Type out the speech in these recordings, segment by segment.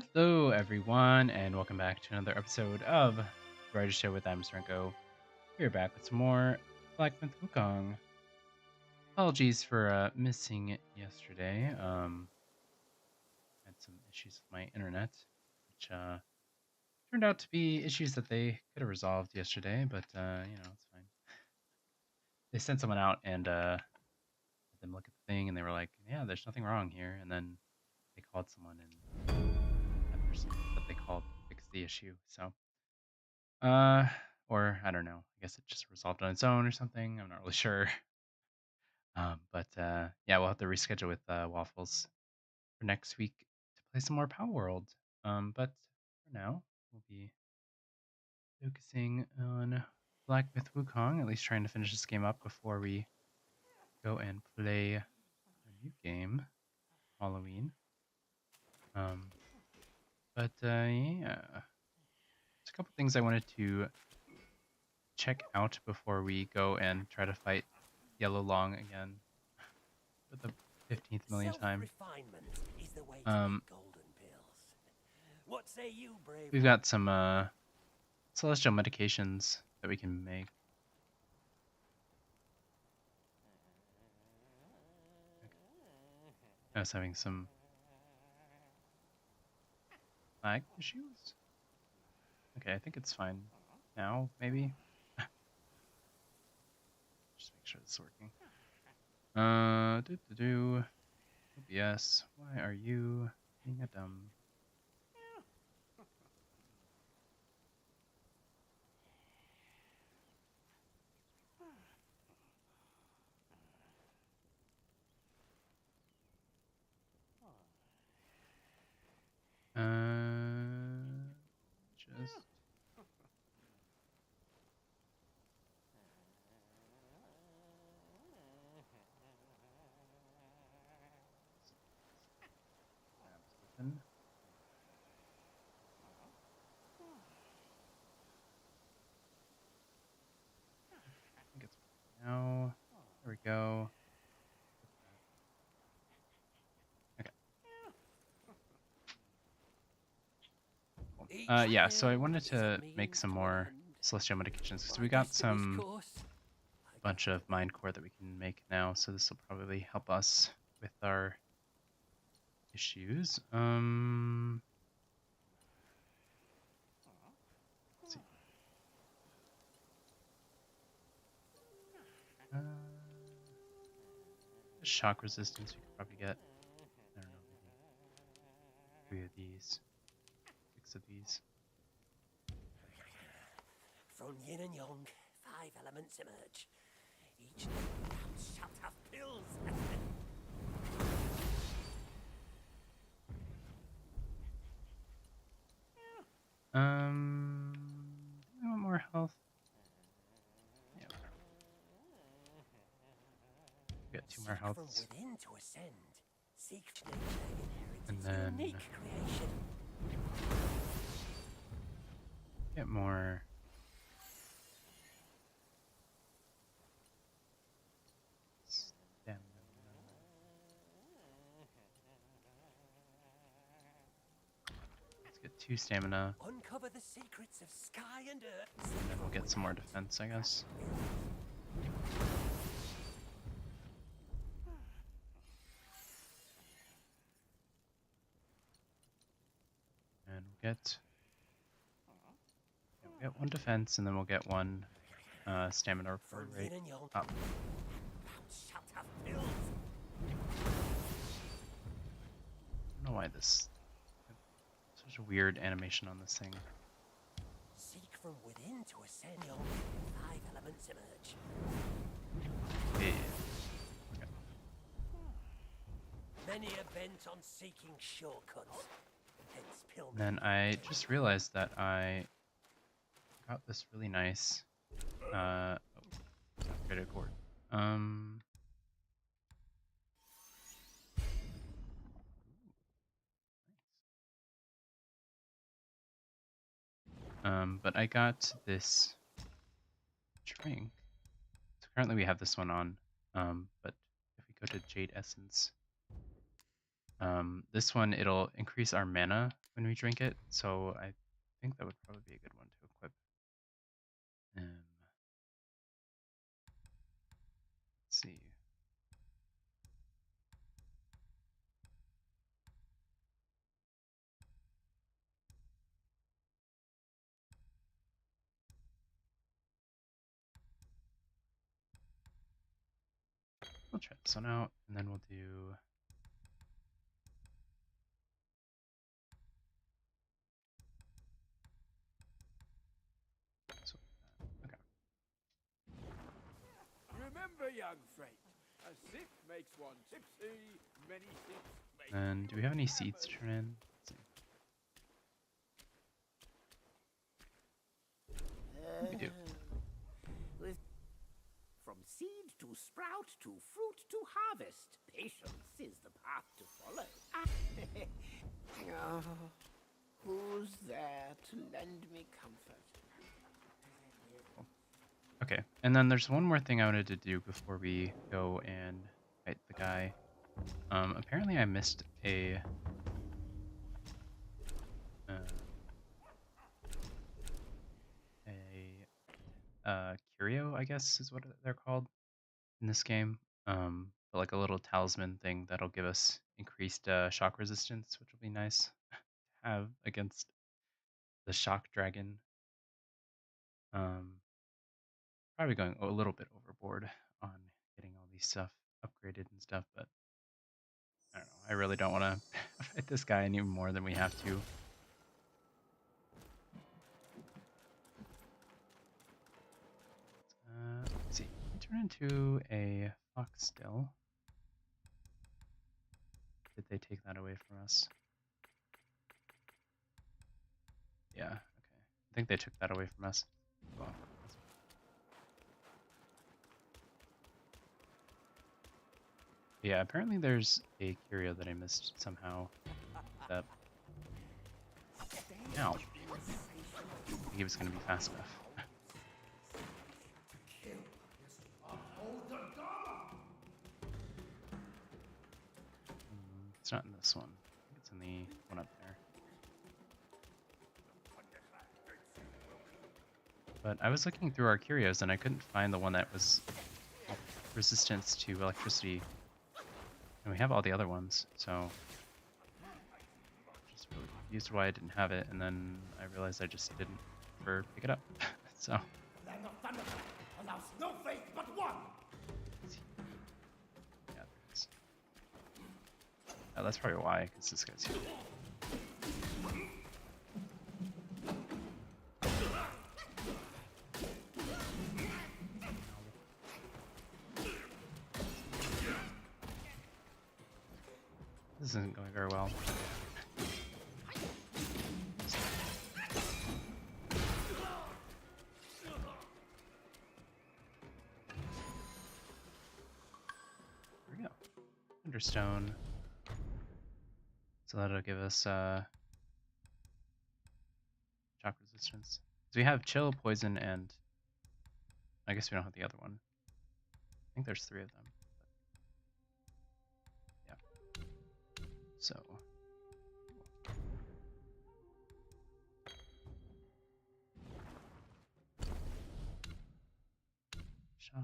Hello, everyone, and welcome back to another episode of The Writer's Show with Amstranko. We're back with some more Black Myth Wukong. Apologies for missing it yesterday. Had some issues with my internet, which turned out to be issues that they could have resolved yesterday, but it's fine. They sent someone out and had them look at the thing, and they were like, "Yeah, there's nothing wrong here." And then they called someone, and that person that they called fixed the issue. So. Uh, or I don't know. I guess it just resolved on its own or something. I'm not really sure. But yeah, we'll have to reschedule with Waffles for next week to play some more Power World. But for now, we'll be focusing on Black Myth Wukong, at least trying to finish this game up before we go and play a new game, Halloween. Um, but yeah, there's a couple things I wanted to check out before we go and try to fight Yellow Loong again for the 15th millionth time. Self-refinement is the way to Um, make golden pills. What say you, brave we've one? got some celestial medications that we can make. I was having some lag issues. Okay, I think it's fine now, maybe. Just make sure it's working. OBS, why are you being a dumb? Just tabs open. I think it's now. There we go. Okay. Cool. Each Yeah, so I hill wanted is a to make means some to an more end. celestial medications because My we got destiny's some course. I bunch guide of the way. mind core that we can make now, so this will probably help us with our issues. Let's see. Uh, shock resistance we could probably get. I don't know, maybe 3 of these, 6 of these. From yin and yang, 5 elements emerge. Each thou shalt have pills. Do we want more health? Yeah, we got 2 more Seek from healths. within to ascend. Seek nature inherits And its then unique creation. get more. Stamina. Let's get 2 stamina, Uncover the secrets of sky and earth. and then we'll get some more defense, I guess. And we'll get 1 defense, and then we'll get 1 stamina recovery From rate yin and yang, up. thou shalt have pills. I don't know why this such a weird animation on this thing. Seek from within to ascend. 5 elements emerge. Yeah. Many are bent on seeking shortcuts. Hence pill. And then I just realized that I got this really nice upgraded cord. But I got this drink. So currently we have this one on. But if we go to Jade Essence, this one it'll increase our mana when we drink it, so I think that would probably be a good one to equip. Let's see. We'll try this one out, and then we'll do. So, okay. Remember, young friend, a sip makes one tipsy, many sips make And do we have any seeds to turn in? Let's see. We do. With from seed to sprout to fruit to harvest, patience is the path to follow. Oh, who's there to lend me comfort? Okay, and then there's one more thing I wanted to do before we go and fight the guy. Apparently I missed uh, curio, I guess is what they're called in this game. But like a little talisman thing that'll give us increased shock resistance, which will be nice to have against the shock dragon. Probably going a little bit overboard on getting all these stuff upgraded and stuff, but I don't know. I really don't want to fight this guy any more than we have to. Let's see. Turn into a fox still. Did they take that away from us? Yeah, okay. I think they took that away from us. Well, yeah, apparently there's a curio that I missed somehow. That Ow. I think he was going to be fast enough. It's not in this one. I think it's in the one up there. But I was looking through our curios and I couldn't find the one that was resistance to electricity. And we have all the other ones, so just really confused why I didn't have it, and then I realized I just didn't ever pick it up. So Land of Thunder allows no faith but one. yeah, there it is. That's probably why, because this guy's here. This isn't going very well. There we go. Understone. So that'll give us shock resistance. So we have chill, poison, and I guess we don't have the other one. I think there's 3 of them. But yeah. So shock.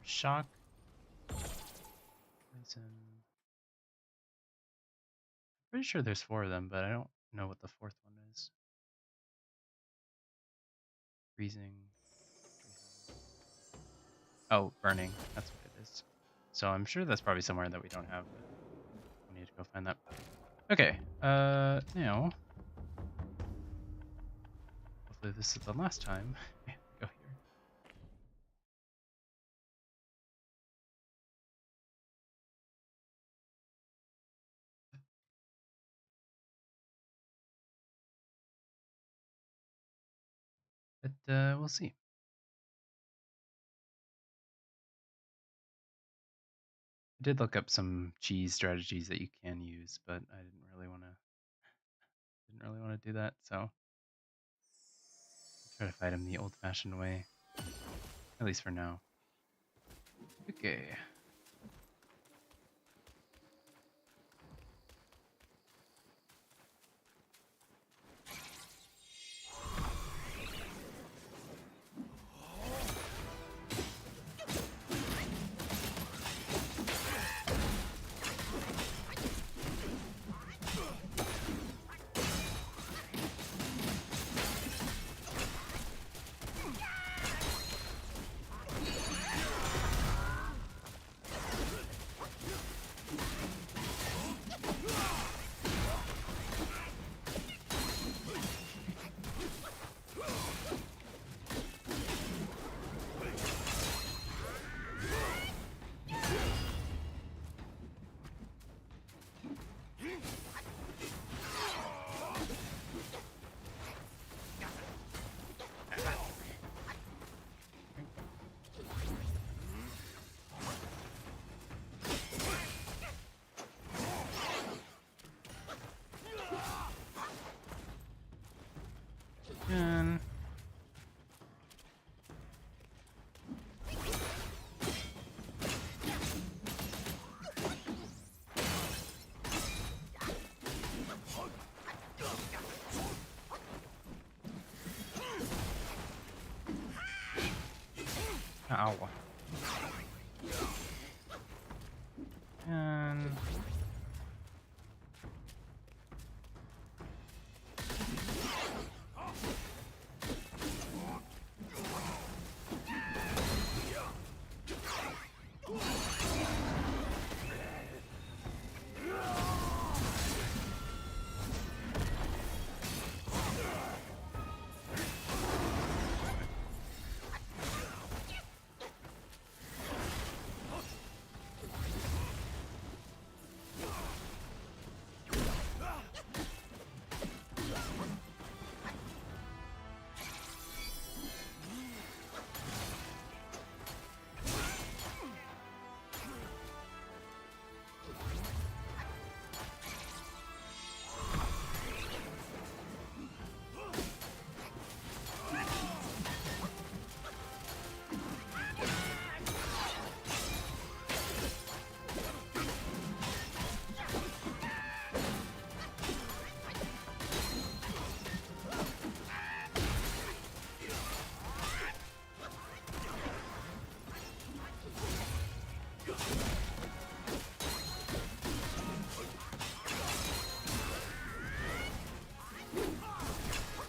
Shock. Poison. Pretty sure there's 4 of them, but I don't know what the 4th one is. Freezing. Oh, burning. That's what it is. So I'm sure that's probably somewhere that we don't have, but we need to go find that. Okay. Now. Hopefully this is the last time we have to go here. But we'll see. I did look up some cheese strategies that you can use, but I didn't really want to do that, so I'll try to fight him the old-fashioned way, at least for now. Okay. again. Ow. And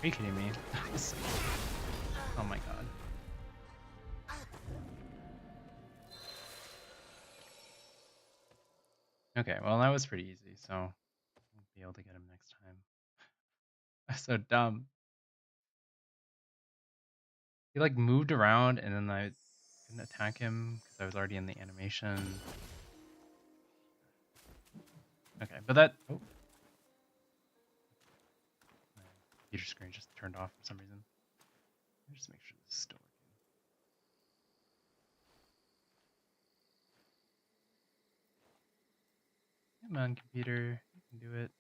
are you kidding me? Oh my god. Okay, well that was pretty easy, so I'll be able to get him next time. That's so dumb. He like moved around and then I couldn't attack him because I was already in the animation. Okay, but that my computer screen just turned off for some reason. Let me just make sure this is still working. Come on, computer, you can do it.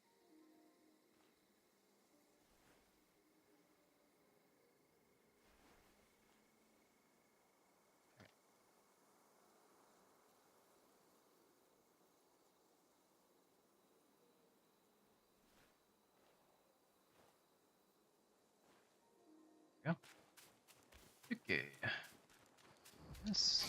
There we go. Okay. Yes.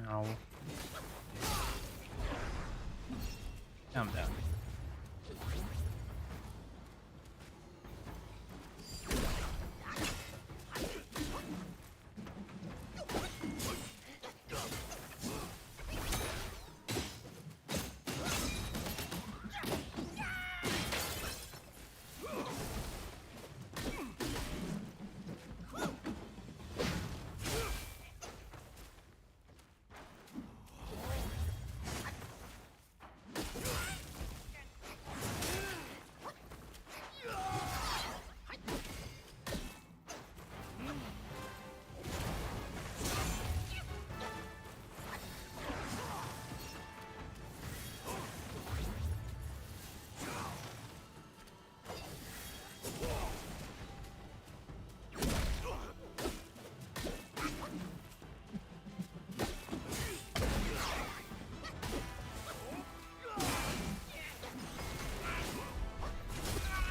Ow. Calm down.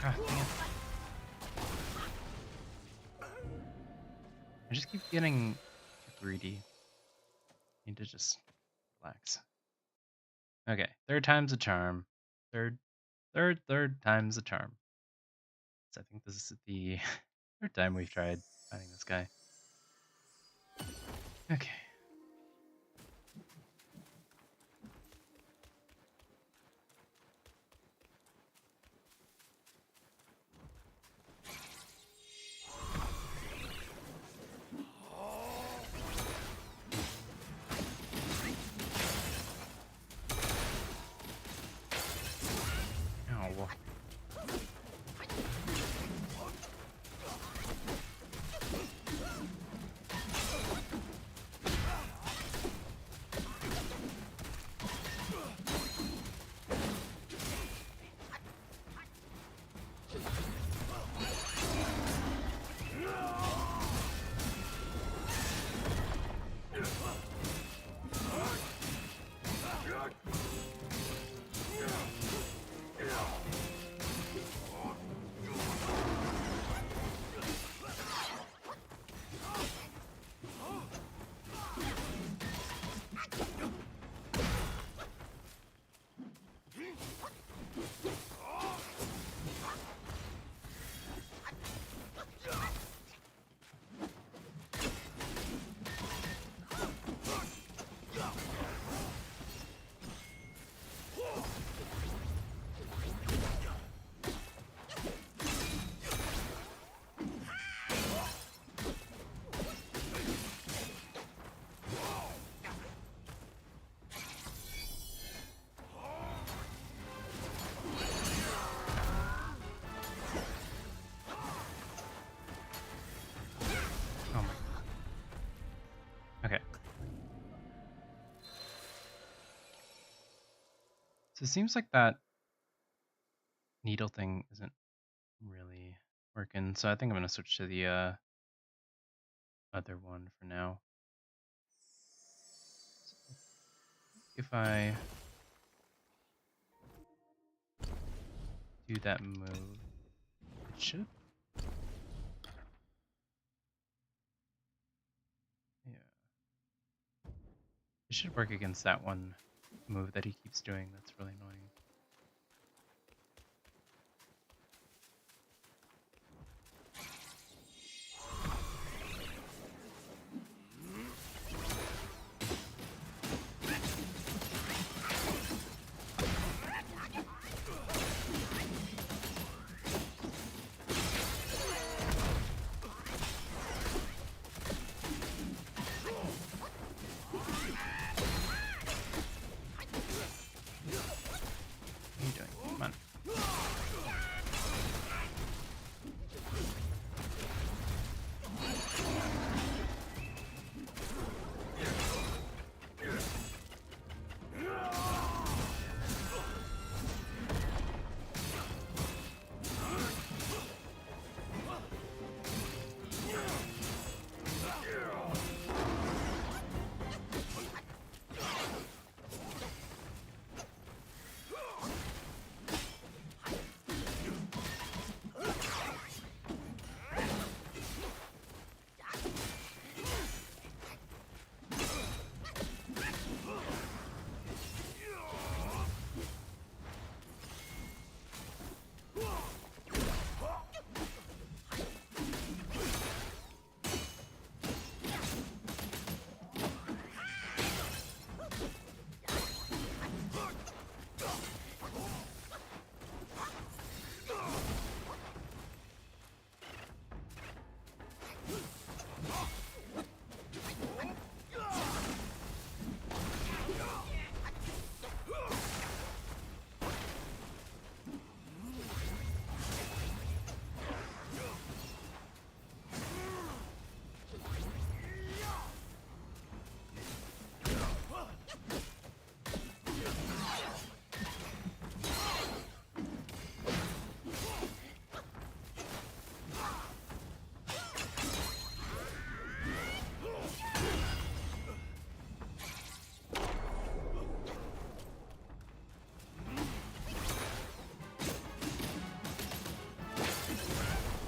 God damn. I just keep getting too greedy. Need to just relax. Okay, third time's a charm. Third time's a charm. So I think this is the third time we've tried fighting this guy. Okay. So it seems like that needle thing isn't really working. So I think I'm gonna switch to the other one for now. If I do that move, it should. Yeah, it should work against that one move that he keeps doing. That's really annoying. What are you doing? Come on.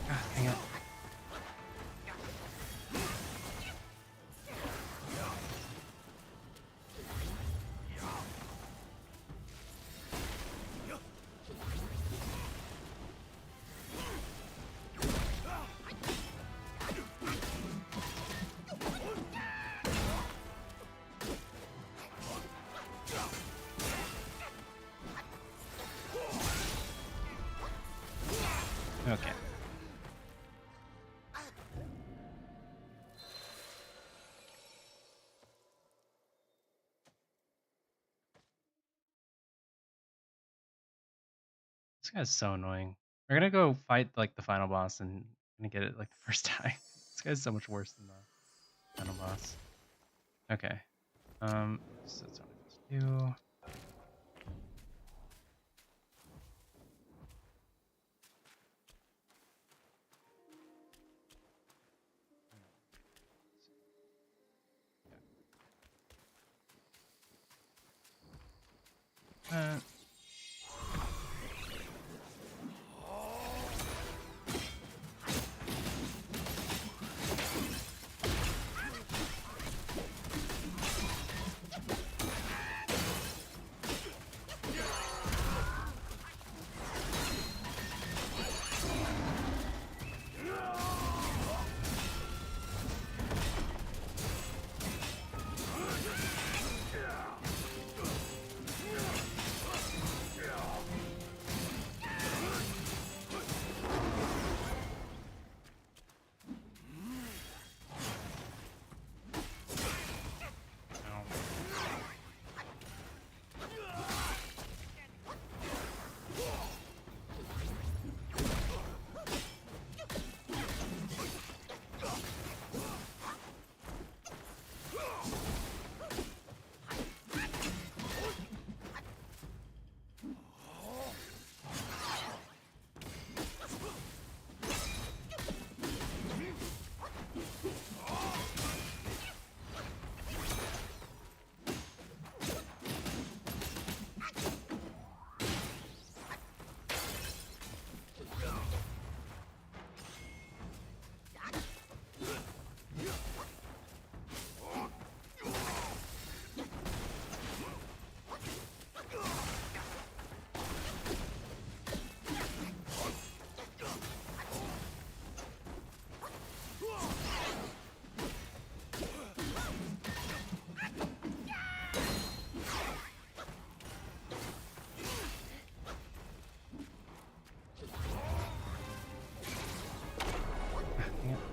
God dang it. Okay. This guy's so annoying. We're gonna go fight like the final boss and gonna get it like the first time. This guy's so much worse than the final boss. Okay. So that's what I have to do. Uh,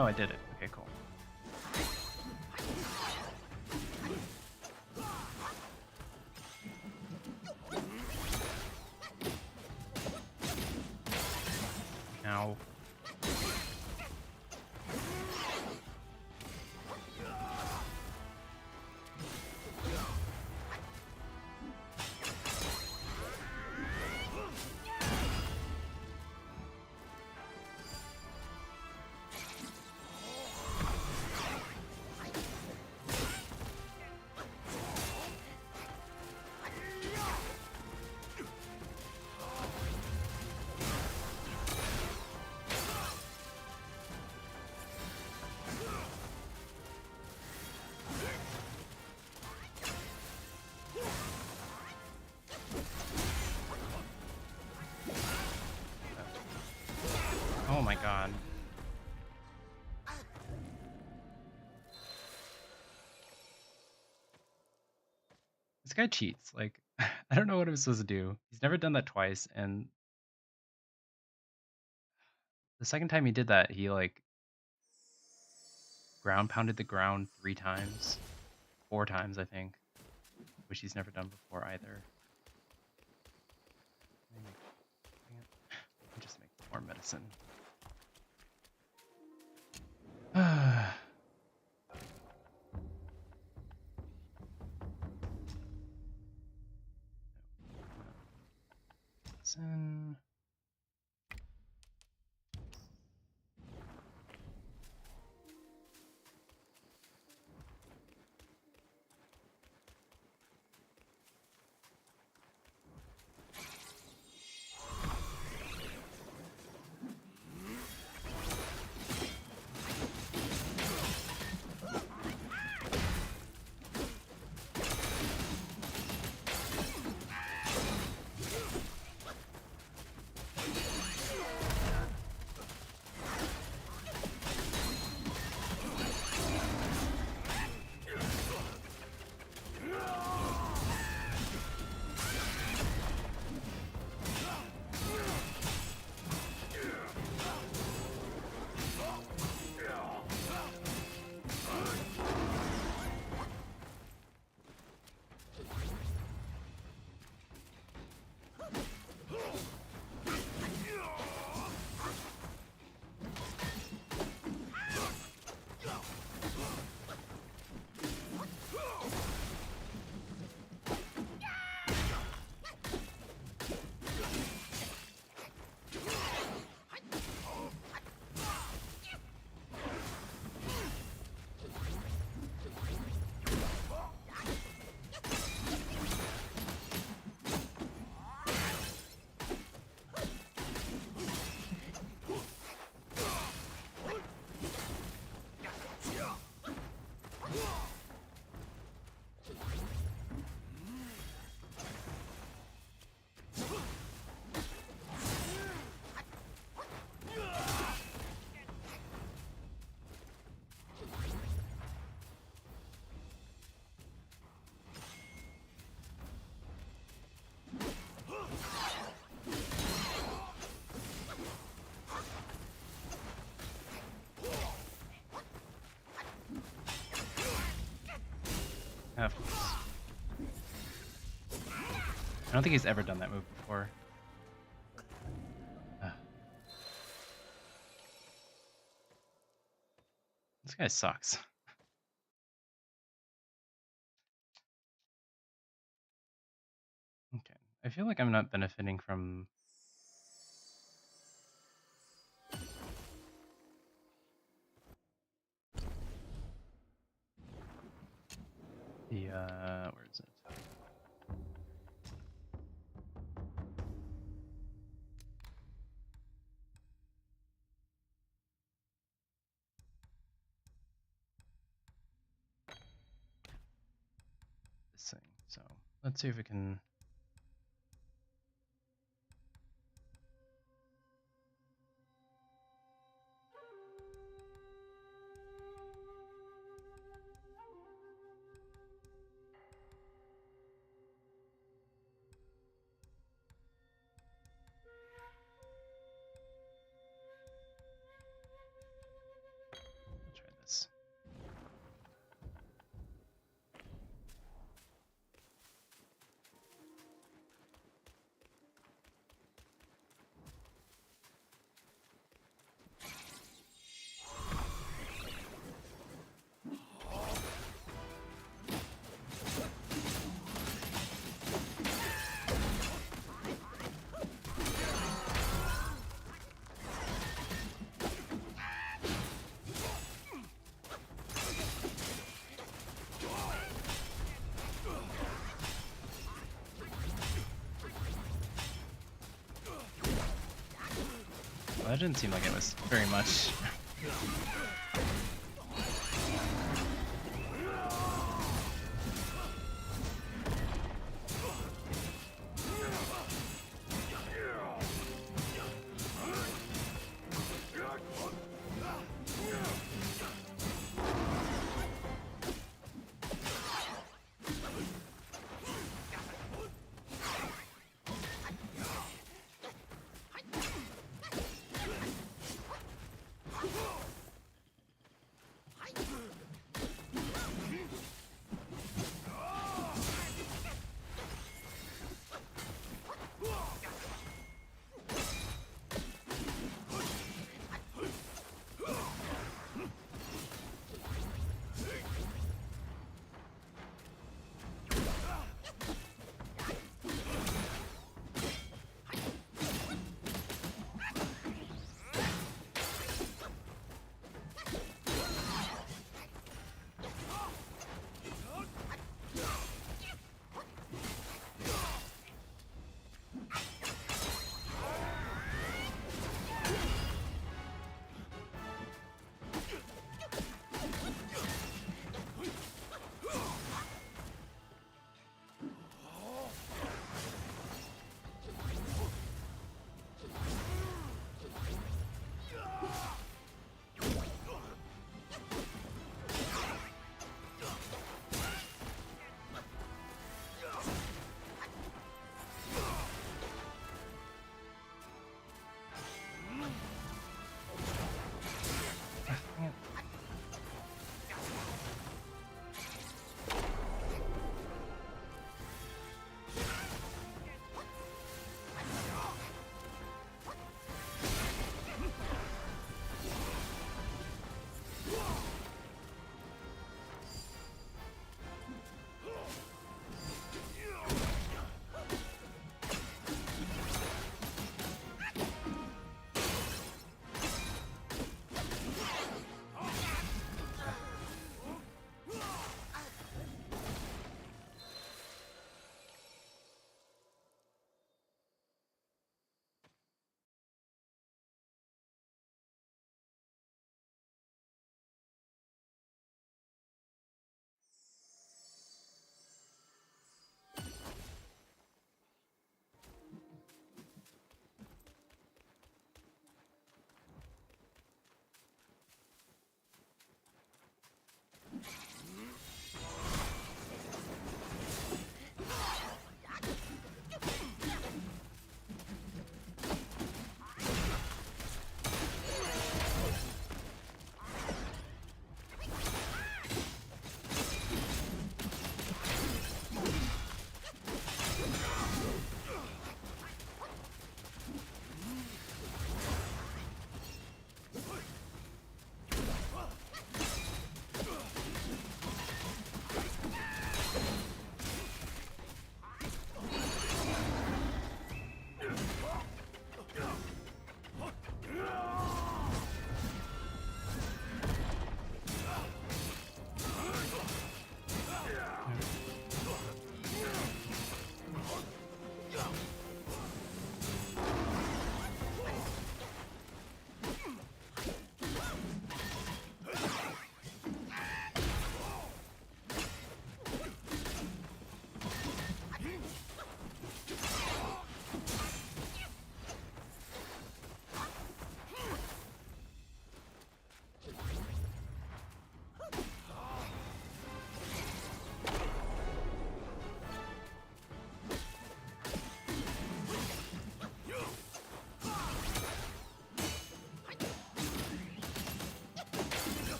Oh, I did it. Okay, cool. Ow. Oh my god. This guy cheats. Like, I don't know what I'm supposed to do. He's never done that twice, and the second time he did that, he like ground pounded the ground 3 times, 4 times, I think, which he's never done before either. Let me just make more medicine. Medicine. Of course. I don't think he's ever done that move before. Ugh. This guy sucks. Okay. I feel like I'm not benefiting from the where is it? This thing. So let's see if we can. that didn't seem like it was very much.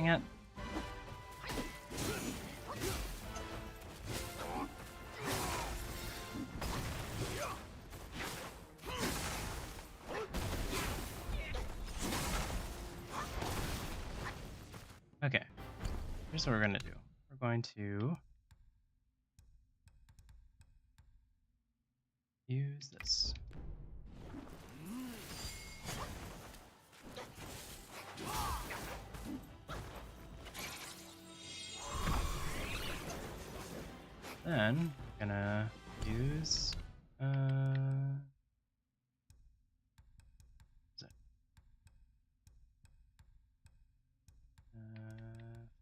it. Okay, here's what we're gonna do. We're going to use this. Then we're gonna use what's it?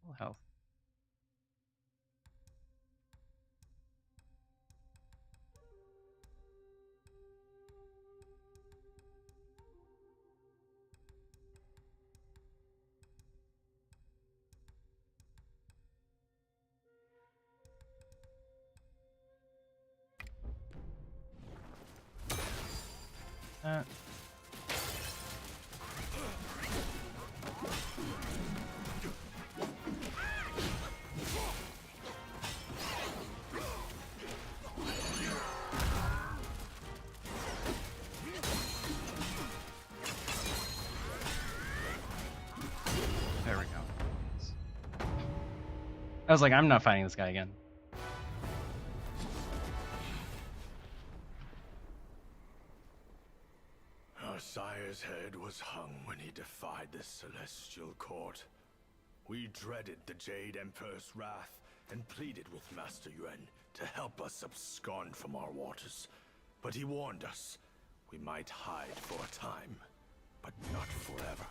Full health. That. There we go. I was like, I'm not fighting this guy again. Our sire's head was hung when he defied the celestial court. We dreaded the Jade Emperor's wrath and pleaded with Master Yuan to help us abscond from our waters. But he warned us we might hide for a time, but not forever.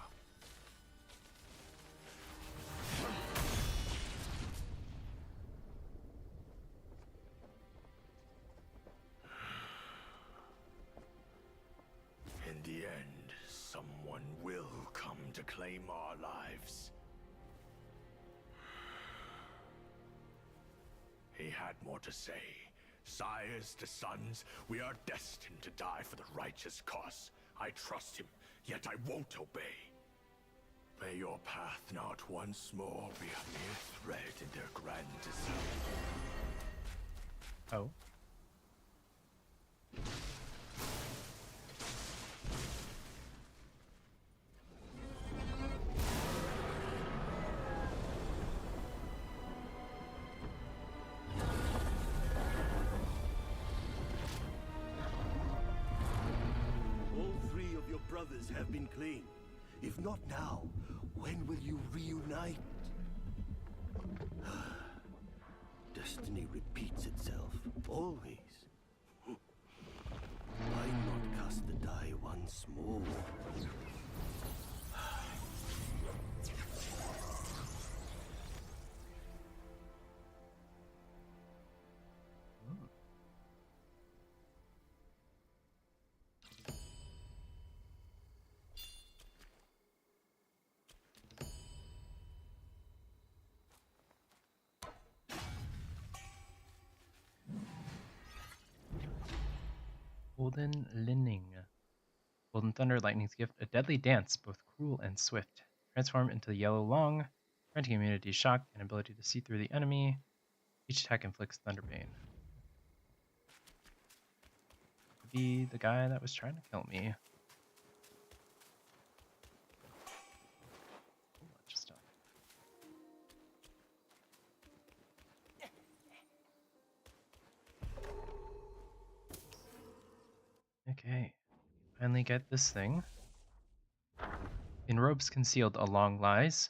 In the end, someone will come to claim our lives. He had more to say. Sires to sons, we are destined to die for the righteous cause. I trust him, yet I won't obey. May your path not once more be a mere thread in their grand design. Oh. All three of your brothers have been claimed. If not now, when will you reunite? Destiny repeats itself, always. Why not cast the die once more? Golden Linning. Golden Thunder, Lightning's gift, a deadly dance, both cruel and swift. Transform into the Yellow Loong, granting immunity to shock and ability to see through the enemy. Each attack inflicts Thunderbane. Could be the guy that was trying to kill me. Whole bunch of stuff. Okay, finally get this thing. In robes concealed a long lies,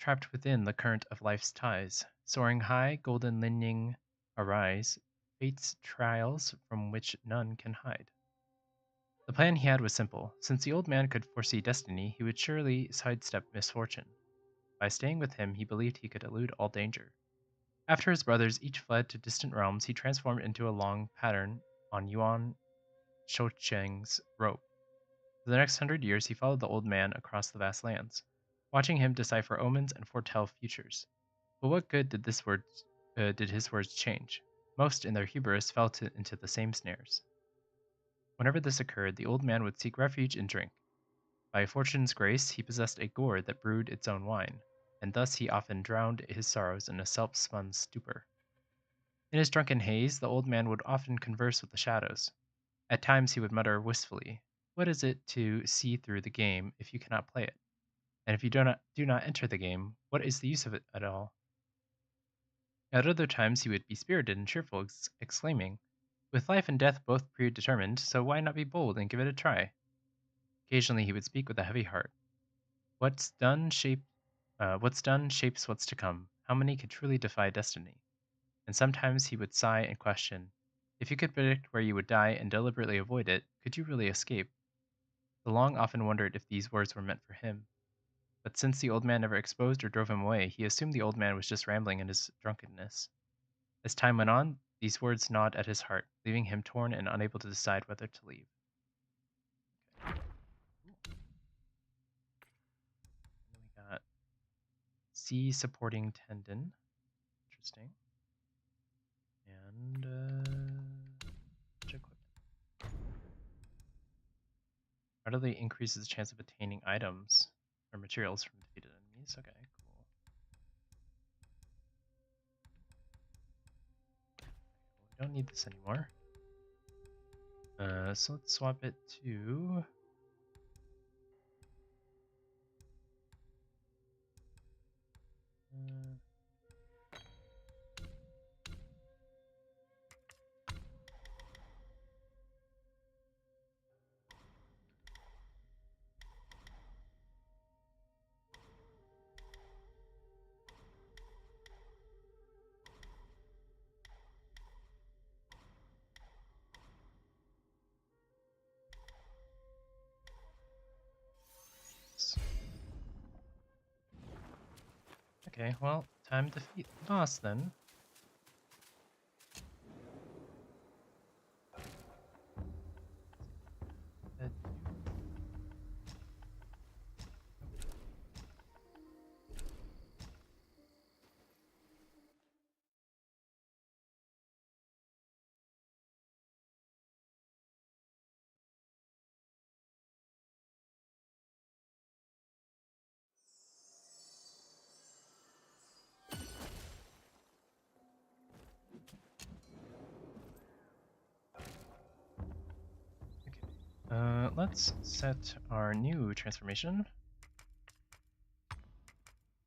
trapped within the current of life's ties. Soaring high, golden linning arise, fate's trials from which none can hide. The plan he had was simple. Since the old man could foresee destiny, he would surely sidestep misfortune. By staying with him, he believed he could elude all danger. After his brothers each fled to distant realms, he transformed into a long pattern on Yuan Shoucheng's robe. For the next 100 years, he followed the old man across the vast lands, watching him decipher omens and foretell futures. But what good did did his words change? Most, in their hubris, fell into the same snares. Whenever this occurred, the old man would seek refuge in drink. By fortune's grace, he possessed a gourd that brewed its own wine. and thus he often drowned his sorrows in a self-spun stupor. In his drunken haze, the old man would often converse with the shadows. At times he would mutter wistfully, "What is it to see through the game if you cannot play it? And if you do not enter the game, what is the use of it at all?" At other times he would be spirited and cheerful, exclaiming, "With life and death both predetermined, so why not be bold and give it a try?" Occasionally he would speak with a heavy heart. What's done shapes what's to come. How many could truly defy destiny? And sometimes he would sigh and question, if you could predict where you would die and deliberately avoid it, could you really escape? The Long often wondered if these words were meant for him. But since the old man never exposed or drove him away, he assumed the old man was just rambling in his drunkenness. As time went on, these words gnawed at his heart, leaving him torn and unable to decide whether to leave. And we got C supporting tendon. Interesting. And equipment. Readily increases the chance of attaining items or materials from defeated enemies. Okay, cool. We don't need this anymore. So let's swap it to okay, well, time to defeat the boss then. Let's set our new transformation.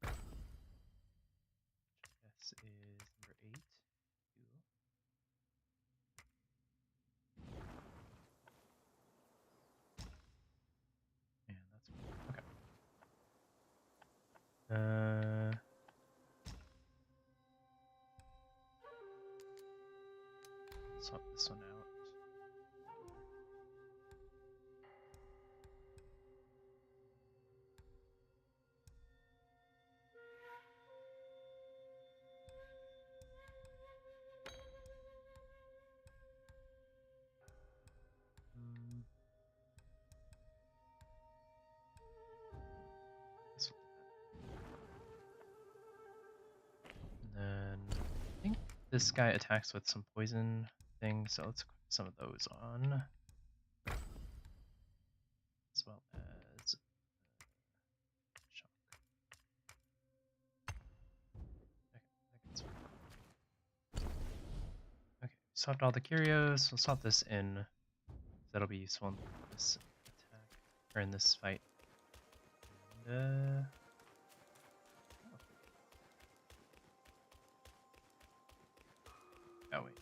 This is number 8. And that's okay. Swap this one out. And then I think this guy attacks with some poison things, so let's put some of those on. As well as shock. Okay, swapped all the curios. We'll swap this in. That'll be useful in this attack, or in this fight. And, oh wait.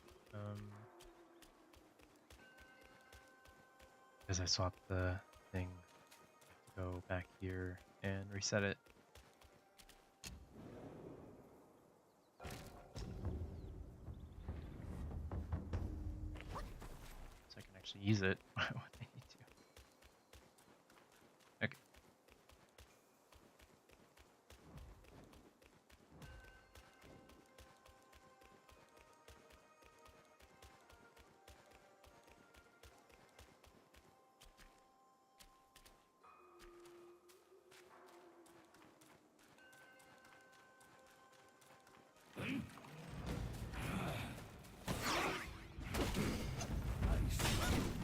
Because I swapped the thing, I have to go back here and reset it. So I can actually use it when I need to. Okay.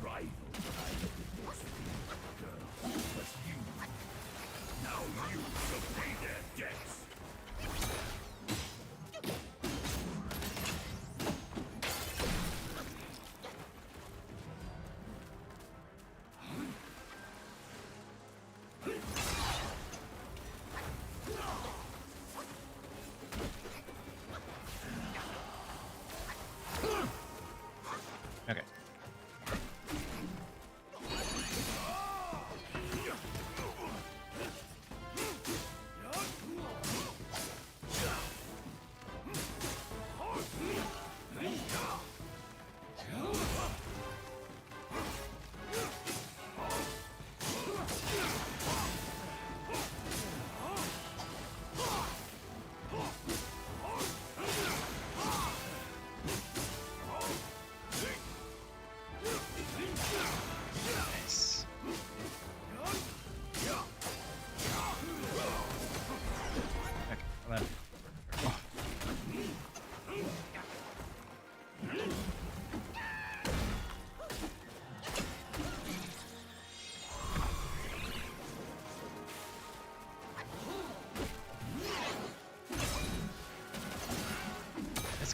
Rival,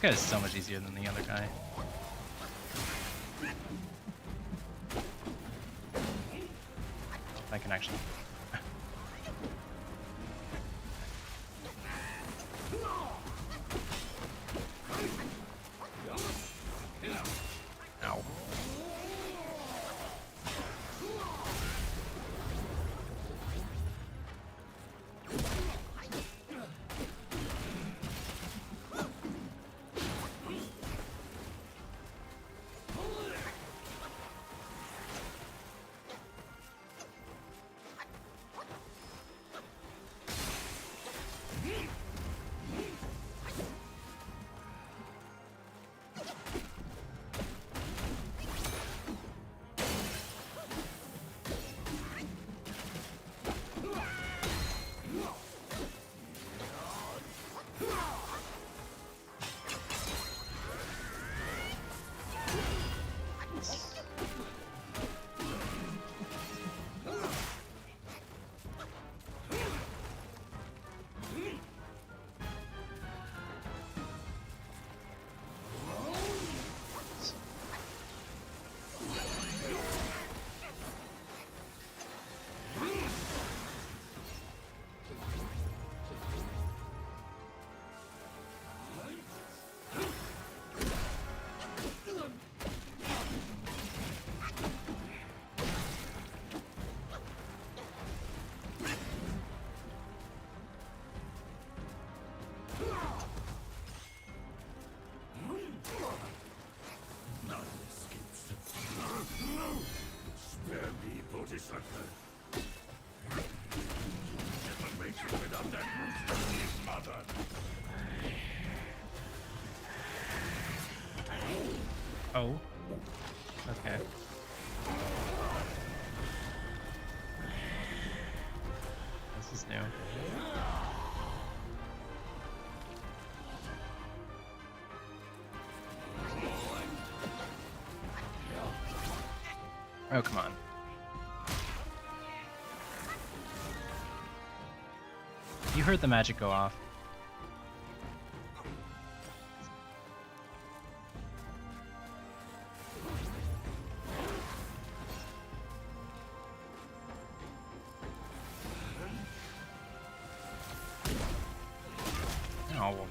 This guy is so much easier than the other guy. I can actually. Ow. Oh. Okay. This is new. Oh, come on. You heard the magic go off. Oh.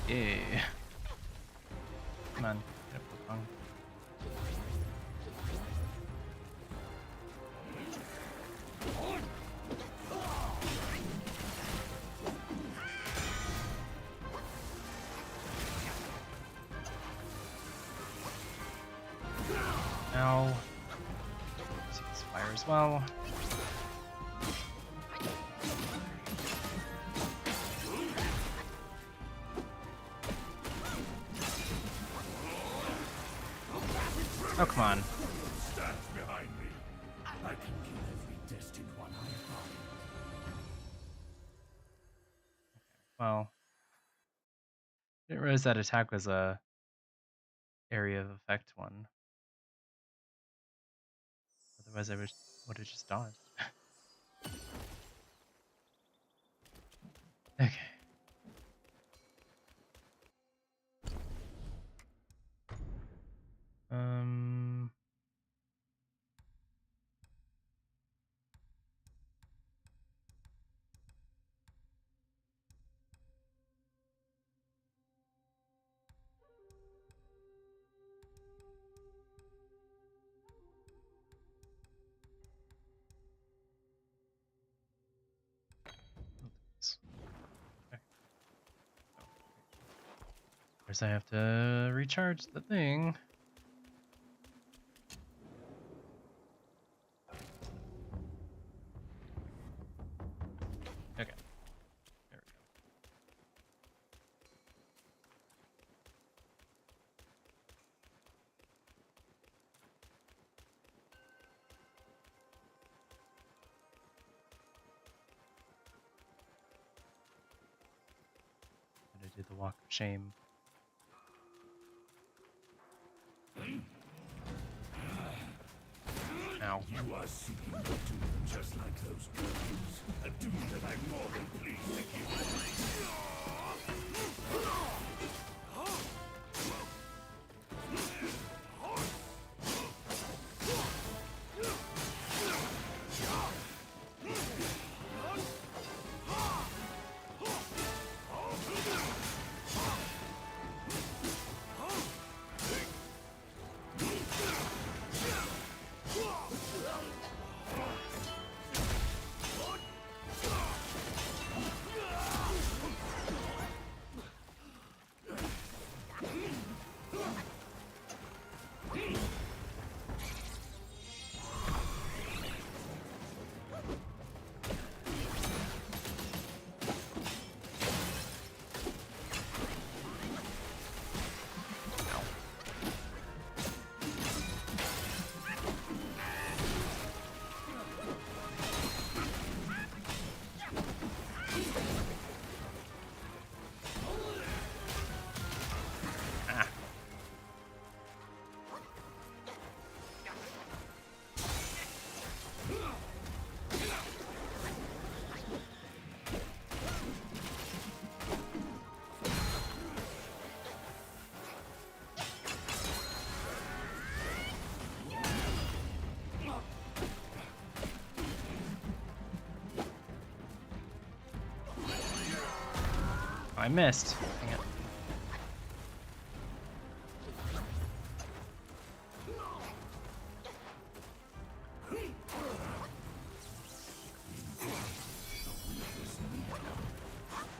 Okay. Come on. Get up, Wukong. Now, use fire as well. Oh, come on. Stand behind me. I can kill every destined one I find. Well, didn't realize that attack was a area of effect one. Otherwise, I would have just dodged. Okay. Um. course, I have to recharge the thing. Okay. There we go. Gotta do the walk of shame. Ow. You are seeking a doom just like those girls. A doom that I'm more than pleased to give I missed. Dang it.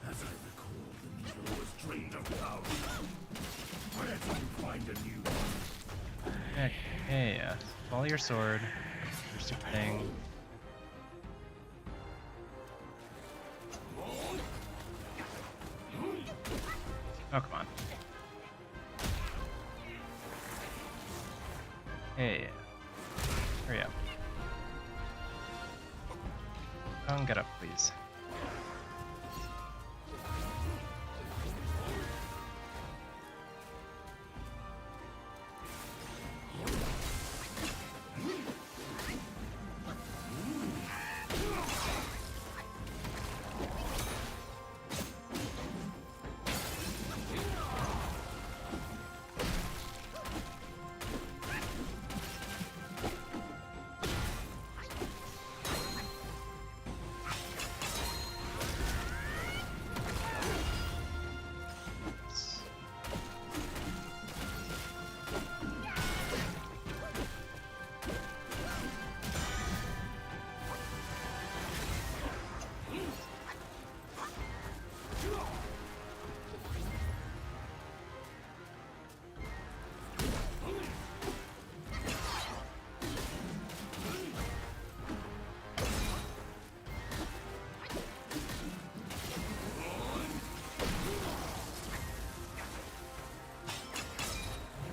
As I recall, the needle was drained of power. Where did you find a new one? Okay, follow your sword. Your stupid thing. Oh, come on. Hey. Hurry up. Come get up, please.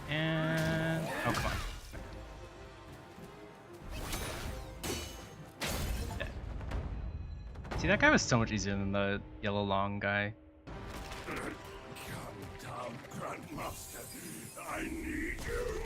And oh, come on. Dead. See, that guy was so much easier than the Yellow Loong guy. Come down, Grandmaster. I need you.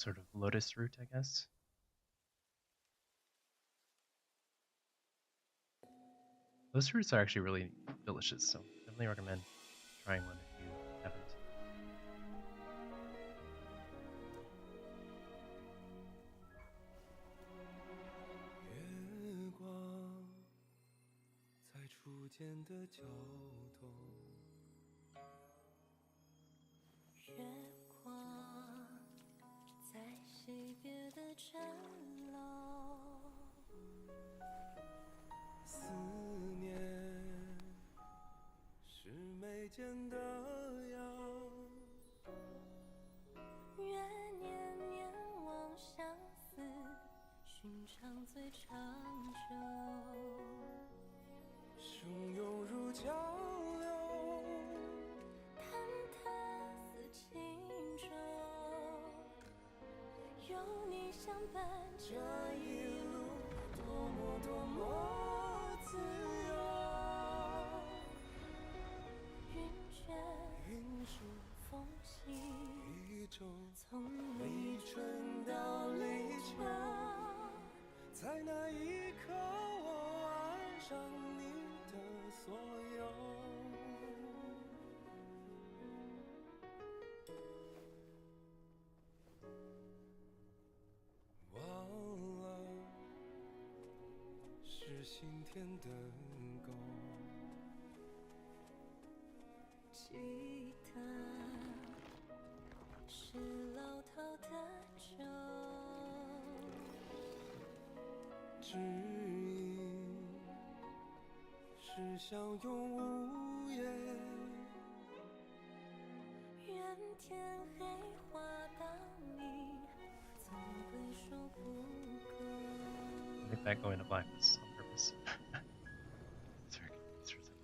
sort of lotus root, I guess. Those roots are actually really delicious, so definitely recommend trying one if you haven't. I think that going to black was on purpose. It's very confused for a second.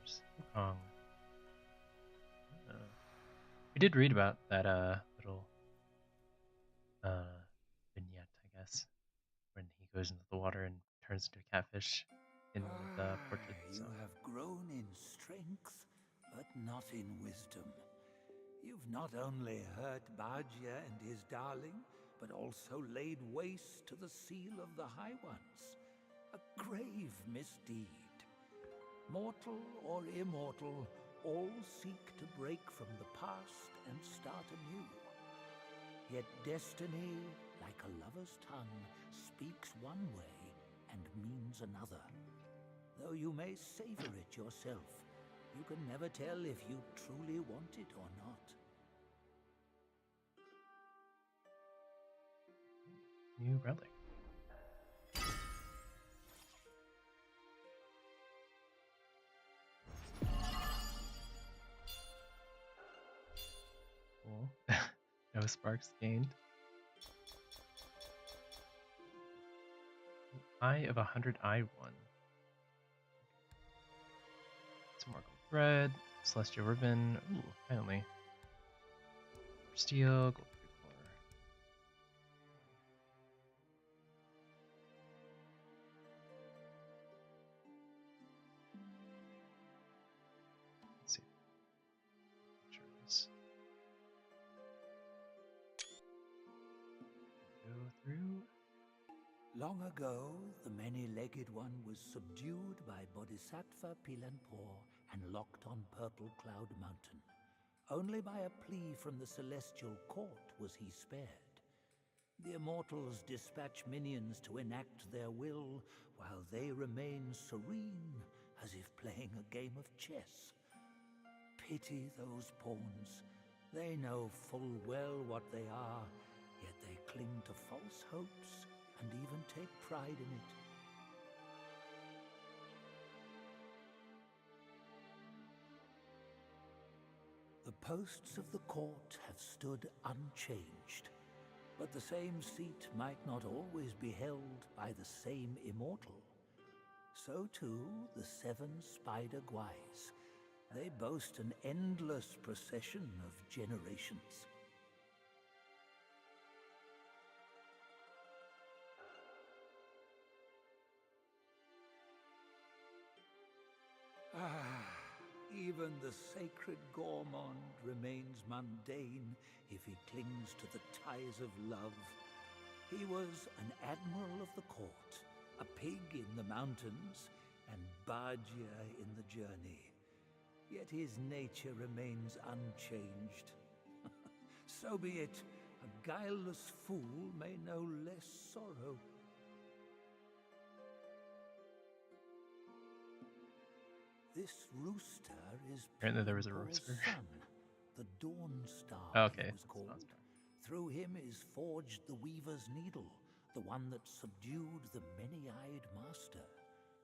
There's Wukong. We did read about that little vignette, I guess, when he goes into the water and turns into a catfish in one of the portraits. So. You have grown in strength, but not in wisdom. You've not only hurt Bajia and his darling, but also laid waste to the seal of the High Ones. A grave misdeed. Mortal or immortal, all seek to break from the past and start anew. Yet destiny, like a lover's tongue, speaks one way and means another. Though you may savor it yourself, you can never tell if you truly want it or not. New relic. Cool. No sparks gained. Eye of 100 I one. Some more gold thread, celestial ribbon. Ooh, finally. Steel, gold 3 core. Let's see. Sure this. Go through. Long ago, the many-legged one was subdued by Bodhisattva Pilanpur and locked on Purple Cloud Mountain. Only by a plea from the celestial court was he spared. The immortals dispatch minions to enact their will, while they remain serene, as if playing a game of chess. Pity those pawns. They know full well what they are, yet they cling to false hopes and even take pride in it. The posts of the court have stood unchanged, but the same seat might not always be held by the same immortal. So too the 7 Spider Guys. They boast an endless procession of generations. Even the sacred gourmand remains mundane if he clings to the ties of love. He was an admiral of the court, a pig in the mountains, and Bajia in the journey. Yet his nature remains unchanged. So be it. A guileless fool may know less sorrow. This rooster is Apparently there was a Pilanpor's rooster. son, the Dawn Star Okay, he was it's called. not strong. Through him is forged the Weaver's Needle, the one that subdued the many-eyed master.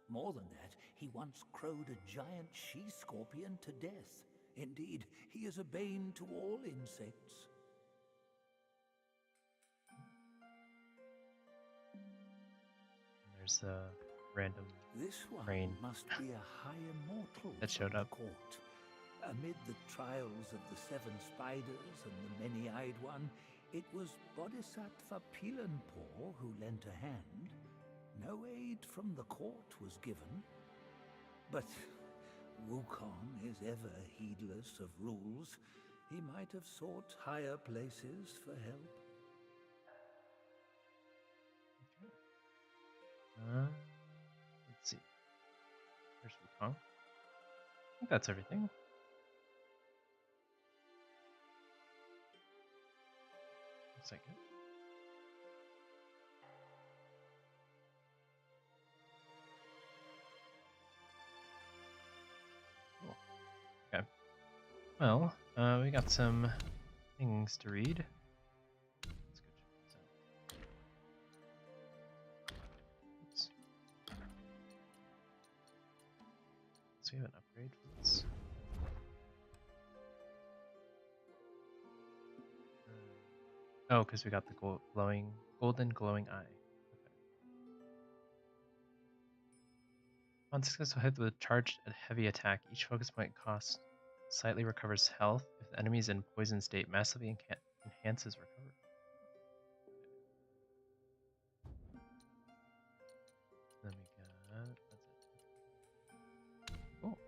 More than that, he once crowed a giant she-scorpion to death. Indeed, he is a bane to all insects. There's a random This one Rain. must be a high immortal That showed from up. the court. Amid the trials of the 7 spiders and the many-eyed one, it was Bodhisattva Pilanpur who lent a hand. No aid from the court was given. But Wukong is ever heedless of rules. He might have sought higher places for help. Let's see. There's Wukong. I think that's everything. Looks like it. Cool. Okay. Well, we got some things to read. Let's go check this out. Oops. So we have an upgrade for this. Oh, because we got the golden glowing eye. Okay. On successful hit with a charged and heavy attack, each focus point cost slightly recovers health. If the enemy is in poison state, massively enhances recovery. Then we got that's it. Cool.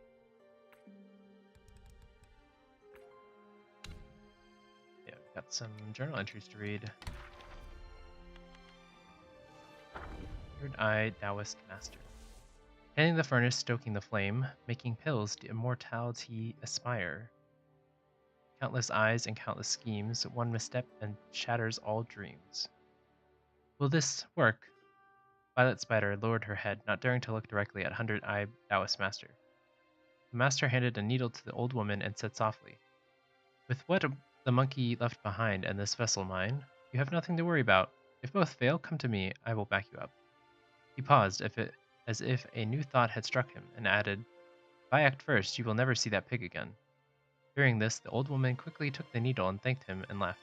Yeah, we got some journal entries to read. Third Eye Taoist Master. Tending the furnace, stoking the flame, making pills to immortality aspire. Countless eyes and countless schemes, one misstep and shatters all dreams. Will this work? Violet Spider lowered her head, not daring to look directly at 100-Eye Taoist Master. The master handed a needle to the old woman and said softly, "With what the monkey left behind and this vessel mine, you have nothing to worry about. If both fail, come to me, I will back you up." He paused, as if a new thought had struck him, and added, "If I act first, you will never see that pig again." Hearing this, the old woman quickly took the needle and thanked him and left.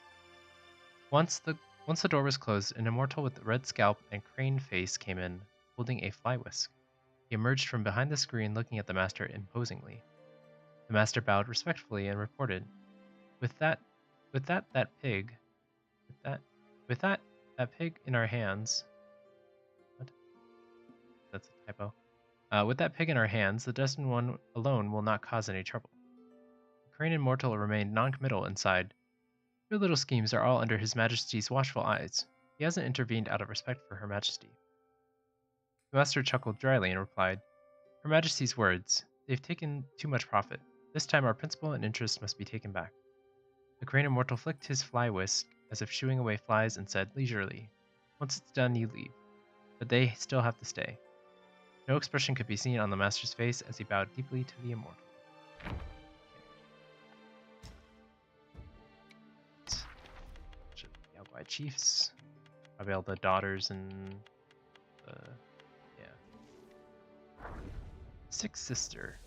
Once the once the door was closed, an immortal with red scalp and crane face came in, holding a fly whisk. He emerged from behind the screen, looking at the master imposingly. The master bowed respectfully and reported, "With that, that pig, with that, with that pig in our hands." What? That's a typo. With that pig in our hands, the destined one alone will not cause any trouble. The crane immortal remained non-committal and sighed. Your little schemes are all under His Majesty's watchful eyes. He hasn't intervened out of respect for Her Majesty. The master chuckled dryly and replied, Her Majesty's words. They've taken too much profit. This time our principal and interest must be taken back. The crane immortal flicked his fly whisk as if shooing away flies and said leisurely, Once it's done, you leave. But they still have to stay. No expression could be seen on the master's face as he bowed deeply to the immortal. Yaogwai chiefs. Probably all the daughters and the... yeah. Sixth sister.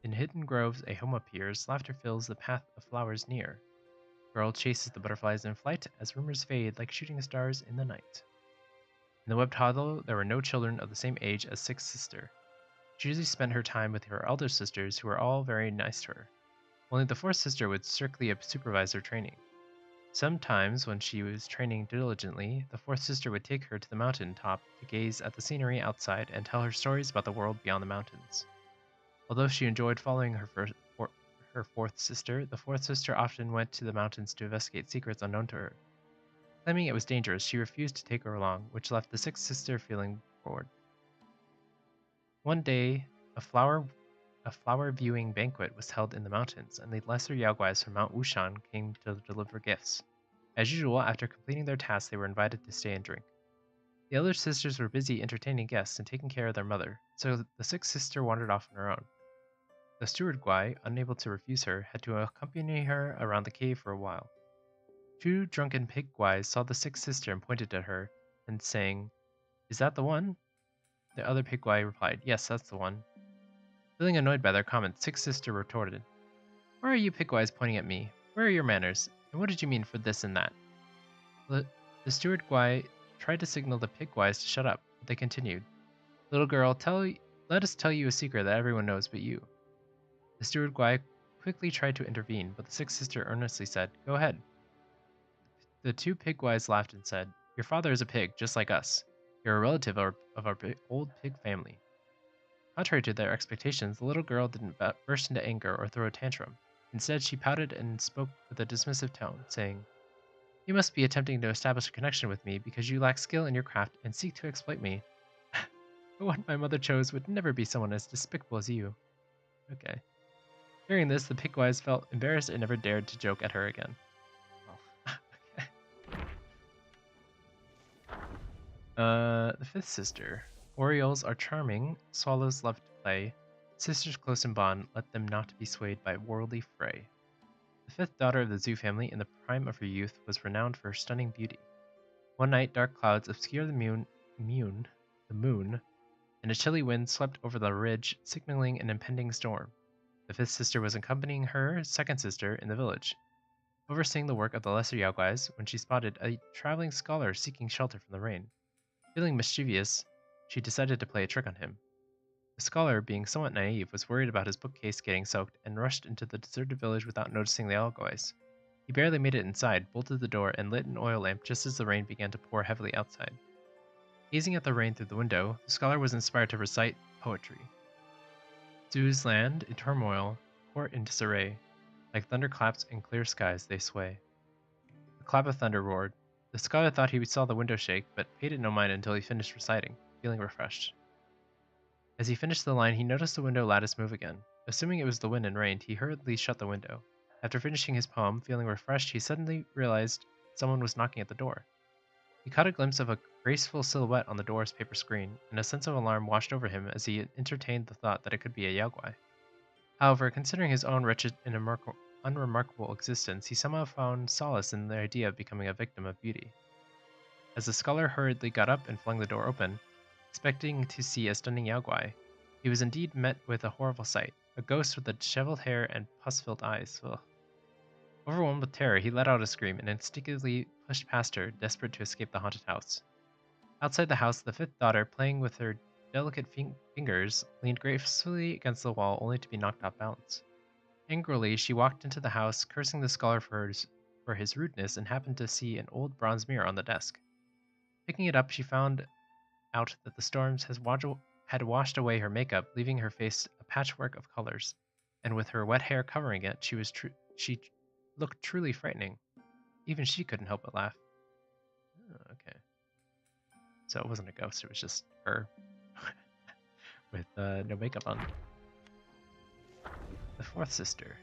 In hidden groves a home appears, laughter fills the path of flowers near. Girl chases the butterflies in flight as rumors fade like shooting stars in the night. In the webbed hollow, there were no children of the same age as Sixth sister. She usually spent her time with her elder sisters, who were all very nice to her. Only the fourth sister would strictly supervise her training. Sometimes, when she was training diligently, the fourth sister would take her to the mountain top to gaze at the scenery outside and tell her stories about the world beyond the mountains. Although she enjoyed following her fourth sister, the fourth sister often went to the mountains to investigate secrets unknown to her. Claiming it was dangerous, she refused to take her along, which left the sixth sister feeling bored. One day, a flower viewing banquet was held in the mountains, and the lesser Yaoguais from Mount Wushan came to deliver gifts. As usual, after completing their tasks, they were invited to stay and drink. The elder sisters were busy entertaining guests and taking care of their mother, so the sixth sister wandered off on her own. The steward Guai, unable to refuse her, had to accompany her around the cave for a while. Two drunken pig Guais saw the sixth sister and pointed at her, and saying, Is that the one? The other pig Guai replied, Yes, that's the one. Feeling annoyed by their comments, sixth sister retorted, Why are you pig Guais pointing at me? Where are your manners? And what did you mean for this and that? The steward Guai tried to signal the pig Guais to shut up, but they continued, Little girl, let us tell you a secret that everyone knows but you. The steward Guai quickly tried to intervene, but the sixth sister earnestly said, Go ahead. The two pig Guais laughed and said, Your father is a pig, just like us. You're a relative of our old pig family. Contrary to their expectations, the little girl didn't burst into anger or throw a tantrum. Instead, she pouted and spoke with a dismissive tone, saying, You must be attempting to establish a connection with me because you lack skill in your craft and seek to exploit me. The one my mother chose would never be someone as despicable as you. Okay. Hearing this, the pigwise felt embarrassed and never dared to joke at her again. Oh, okay. The fifth sister. Orioles are charming, swallows love to play. Sisters close in bond, let them not be swayed by worldly fray. The fifth daughter of the Zhu family, in the prime of her youth, was renowned for her stunning beauty. One night, dark clouds obscured the moon, and a chilly wind swept over the ridge, signaling an impending storm. The fifth sister was accompanying her second sister in the village, overseeing the work of the lesser Yaoguais when she spotted a traveling scholar seeking shelter from the rain. Feeling mischievous, she decided to play a trick on him. The scholar, being somewhat naive, was worried about his bookcase getting soaked and rushed into the deserted village without noticing the Yaoguais. He barely made it inside, bolted the door, and lit an oil lamp just as the rain began to pour heavily outside. Gazing at the rain through the window, the scholar was inspired to recite poetry. Zhu's land in turmoil, court in disarray. Like thunderclaps in clear skies they sway. A clap of thunder roared. The scholar thought he saw the window shake, but paid it no mind until he finished reciting, feeling refreshed. As he finished the line, he noticed the window lattice move again. Assuming it was the wind and rain, he hurriedly shut the window. After finishing his poem, feeling refreshed, he suddenly realized someone was knocking at the door. He caught a glimpse of a graceful silhouette on the door's paper screen, and a sense of alarm washed over him as he entertained the thought that it could be a Yaoguai. However, considering his own wretched and unremarkable existence, he somehow found solace in the idea of becoming a victim of beauty. As the scholar hurriedly got up and flung the door open, expecting to see a stunning Yaoguai, he was indeed met with a horrible sight, a ghost with disheveled hair and pus-filled eyes. Ugh. Overwhelmed with terror, he let out a scream and instinctively pushed past her, desperate to escape the haunted house. Outside the house, the fifth daughter, playing with her delicate fingers, leaned gracefully against the wall only to be knocked off balance. Angrily, she walked into the house, cursing the scholar for his rudeness, and happened to see an old bronze mirror on the desk. Picking it up, she found out that the storms had washed away her makeup, leaving her face a patchwork of colors. And with her wet hair covering it, she looked truly frightening. Even she couldn't help but laugh. Oh, okay. So it wasn't a ghost, it was just her with no makeup on. The fourth sister.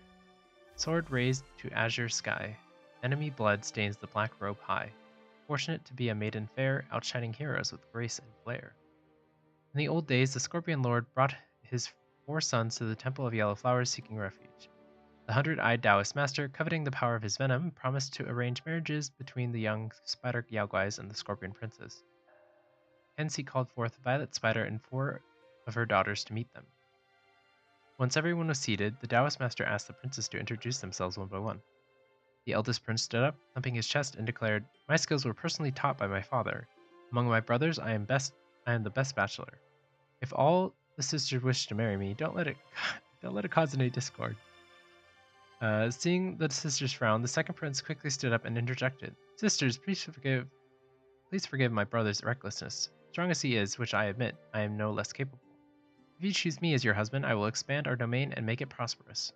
Sword raised to azure sky. Enemy blood stains the black robe high. Fortunate to be a maiden fair, outshining heroes with grace and flair. In the old days, the Scorpion Lord brought his 4 sons to the Temple of Yellow Flowers seeking refuge. The 100-eyed Taoist master, coveting the power of his venom, promised to arrange marriages between the young spider Yaoguais and the Scorpion Princess. Hence he called forth Violet Spider and 4 of her daughters to meet them. Once everyone was seated, the Taoist master asked the princess to introduce themselves one by one. The eldest prince stood up, thumping his chest, and declared, "My skills were personally taught by my father. Among my brothers, I am the best bachelor. If all the sisters wish to marry me, don't let it cause any discord." Seeing the sisters frown, the second prince quickly stood up and interjected, "Sisters, please forgive my brother's recklessness. Strong as he is, which I admit, I am no less capable. If you choose me as your husband, I will expand our domain and make it prosperous."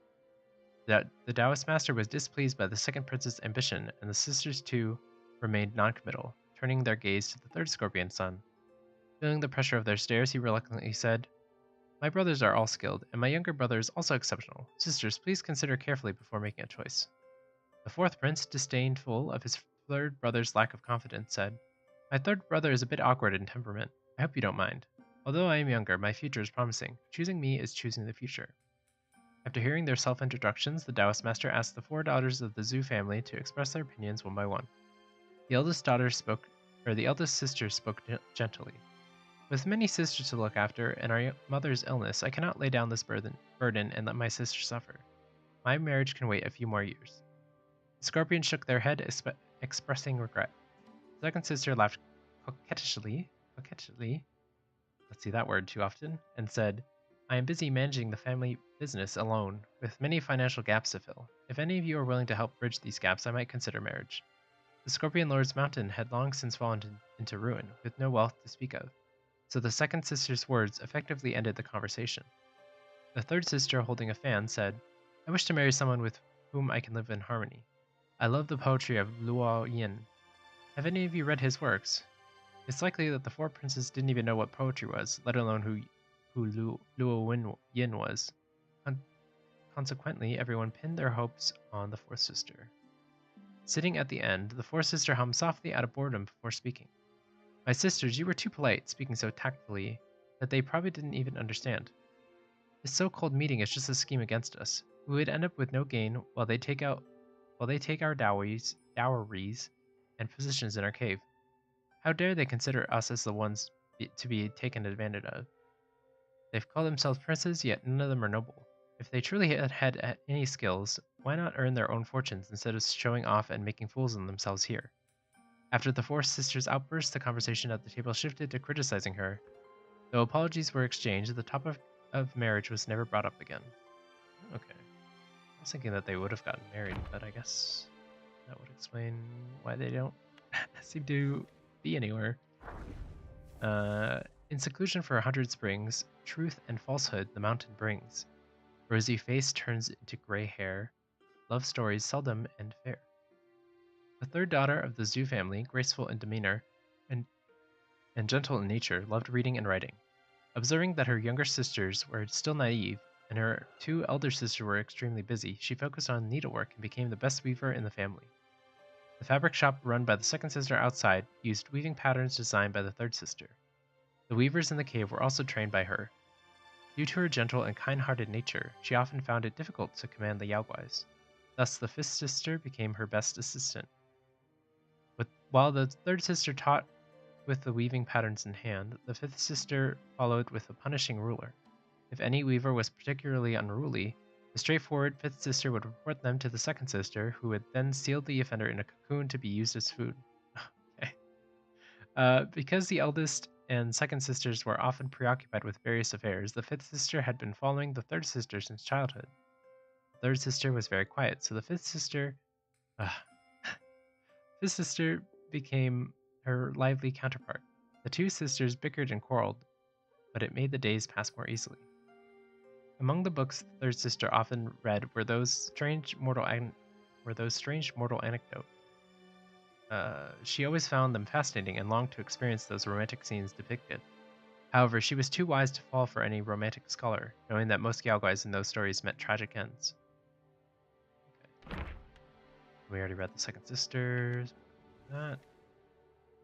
The Taoist master was displeased by the second prince's ambition, and the sisters too remained noncommittal, turning their gaze to the third scorpion son. Feeling the pressure of their stares, he reluctantly said, "My brothers are all skilled, and my younger brother is also exceptional. Sisters, please consider carefully before making a choice." The fourth prince, disdainful of his third brother's lack of confidence, said, "My third brother is a bit awkward in temperament. I hope you don't mind. Although I am younger, my future is promising. Choosing me is choosing the future." After hearing their self-introductions, the Taoist master asked the 4 daughters of the Zhu family to express their opinions one by one. The eldest sister spoke gently. "With many sisters to look after and our mother's illness, I cannot lay down this burden and let my sister suffer. My marriage can wait a few more years." The scorpions shook their head, expressing regret. The second sister laughed coquettishly, let's see that word too often, and said, "I am busy managing the family business alone, with many financial gaps to fill. If any of you are willing to help bridge these gaps, I might consider marriage." The Scorpion Lord's mountain had long since fallen into ruin, with no wealth to speak of, so the second sister's words effectively ended the conversation. The third sister, holding a fan, said, "I wish to marry someone with whom I can live in harmony. I love the poetry of Luo Yin. Have any of you read his works?" It's likely that the 4 princes didn't even know what poetry was, let alone who Luo Yin was. Consequently, everyone pinned their hopes on the fourth sister. Sitting at the end, the fourth sister hummed softly out of boredom before speaking. "My sisters, you were too polite, speaking so tactfully that they probably didn't even understand. This so-called meeting is just a scheme against us. We would end up with no gain while they take our dowries and positions in our cave. How dare they consider us as the ones to be taken advantage of? They've called themselves princes, yet none of them are noble. If they truly had any skills, why not earn their own fortunes instead of showing off and making fools of themselves here?" After the four sisters' outburst, the conversation at the table shifted to criticizing her. Though apologies were exchanged, the topic of marriage was never brought up again. Okay. I was thinking that they would have gotten married, but I guess that would explain why they don't seem to be anywhere. In seclusion for 100 springs, truth and falsehood the mountain brings. Rosy face turns into gray hair. Love stories seldom and fair. The third daughter of the Zhu family, graceful in demeanor and gentle in nature, loved reading and writing. Observing that her younger sisters were still naive and her 2 elder sisters were extremely busy, she focused on needlework and became the best weaver in the family. The fabric shop run by the second sister outside used weaving patterns designed by the third sister. The weavers in the cave were also trained by her. Due to her gentle and kind-hearted nature, she often found it difficult to command the Yaoguais. Thus, the fifth sister became her best assistant. While the third sister taught with the weaving patterns in hand, the fifth sister followed with a punishing ruler. If any weaver was particularly unruly, The straightforward fifth sister would report them to the second sister, who would then seal the offender in a cocoon to be used as food. Okay. Because the eldest and second sisters were often preoccupied with various affairs, the fifth sister had been following the third sister since childhood. The third sister was very quiet, so the uh, fifth sister became her lively counterpart. The two sisters bickered and quarreled, but it made the days pass more easily. Among the books the third sister often read were those strange mortal anecdotes. She always found them fascinating and longed to experience those romantic scenes depicted. However, she was too wise to fall for any romantic scholar, knowing that most Yaoguais in those stories met tragic ends. Okay. We already read the second sisters, that,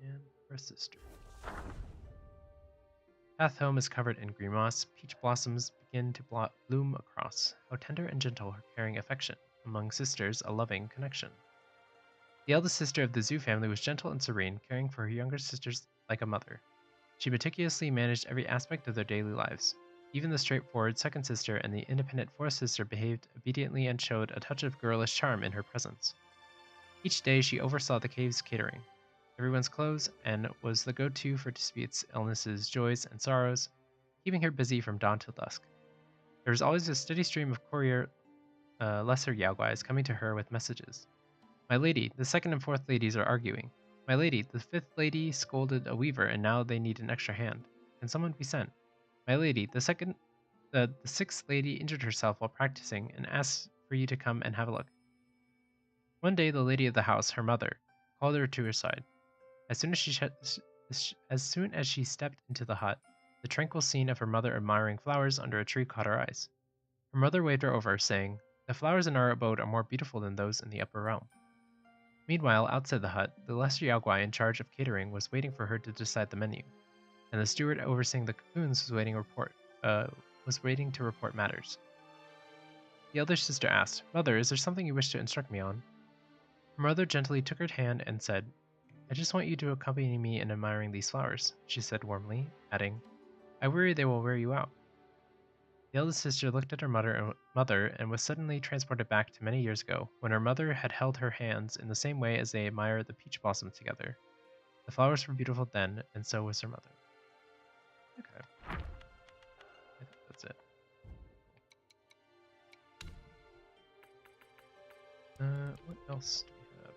and first sister. Path home is covered in green moss. Peach blossoms begin to bloom across. How tender and gentle her caring affection. Among sisters, a loving connection. The eldest sister of the Zhu family was gentle and serene, caring for her younger sisters like a mother. She meticulously managed every aspect of their daily lives. Even the straightforward second sister and the independent fourth sister behaved obediently and showed a touch of girlish charm in her presence. Each day she oversaw the cave's catering, everyone's clothes, and was the go-to for disputes, illnesses, joys, and sorrows, keeping her busy from dawn till dusk. There was always a steady stream of courier, lesser Yaoguais coming to her with messages. My lady, the second and fourth ladies are arguing. My lady, the fifth lady scolded a weaver and now they need an extra hand. Can someone be sent? My lady, the sixth lady injured herself while practicing and asked for you to come and have a look. One day the lady of the house, her mother, called her to her side. As soon as she stepped into the hut, the tranquil scene of her mother admiring flowers under a tree caught her eyes. Her mother waved her over, saying, "The flowers in our abode are more beautiful than those in the upper realm." Meanwhile, outside the hut, the lesser Yaoguai in charge of catering was waiting for her to decide the menu, and the steward overseeing the cocoons was waiting to report matters. The elder sister asked, "Mother, is there something you wish to instruct me on?" Her mother gently took her hand and said, "I just want you to accompany me in admiring these flowers," she said warmly, adding, "I worry they will wear you out." The eldest sister looked at her mother and was suddenly transported back to many years ago, when her mother had held her hands in the same way as they admired the peach blossom together. The flowers were beautiful then, and so was her mother. Okay, I think that's it. What else do we have?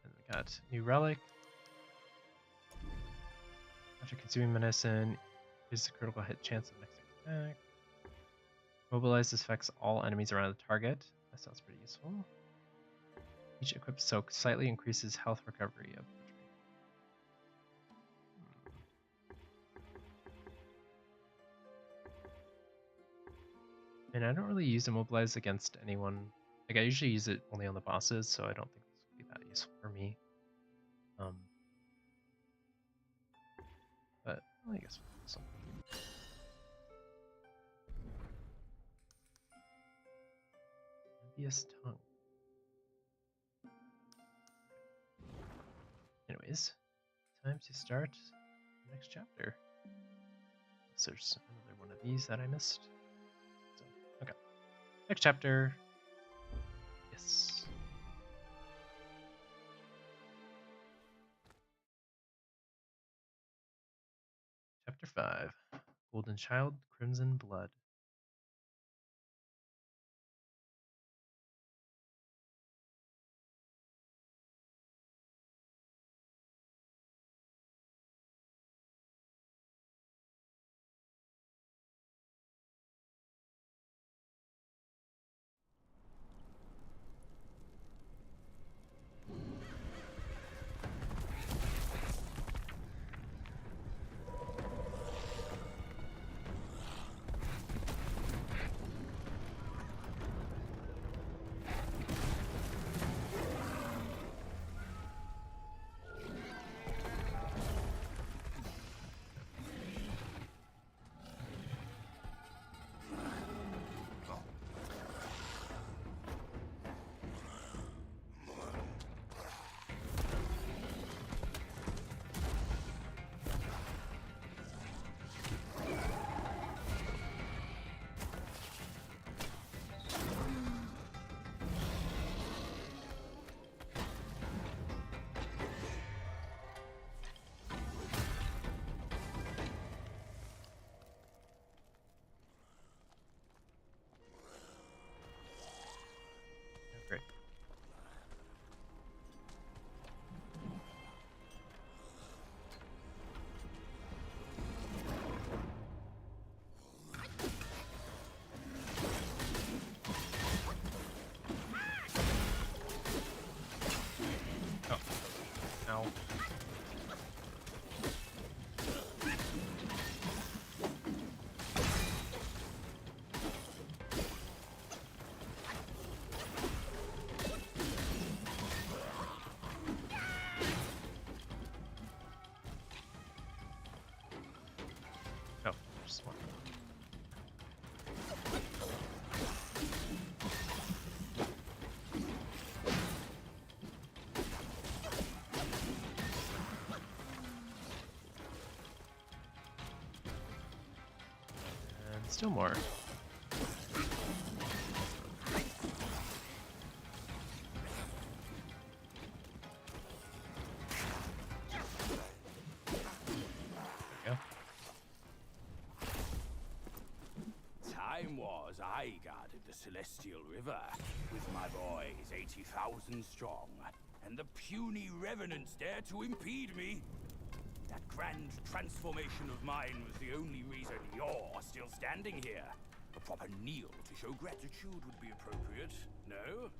And we got new relic. After consuming medicine, increases the critical hit chance of next attack. Mobilize affects all enemies around the target. That sounds pretty useful. Each equipped soak slightly increases health recovery of the tree. And I don't really use Immobilize against anyone. Like, I usually use it only on the bosses, so I don't think this would be that useful for me. But well, I guess we'll do something. Envious tongue. Anyways, time to start the next chapter. So there's another one of these that I missed. So, okay. Next chapter. Yes. Chapter 5. Golden Child, Crimson Blood. still more. There we go. Time was I guarded the Celestial River with my boys 80,000 strong, and the puny revenants dared to impede me. That grand transformation of mine was the only reason you're still standing here. A proper kneel to show gratitude would be appropriate, no?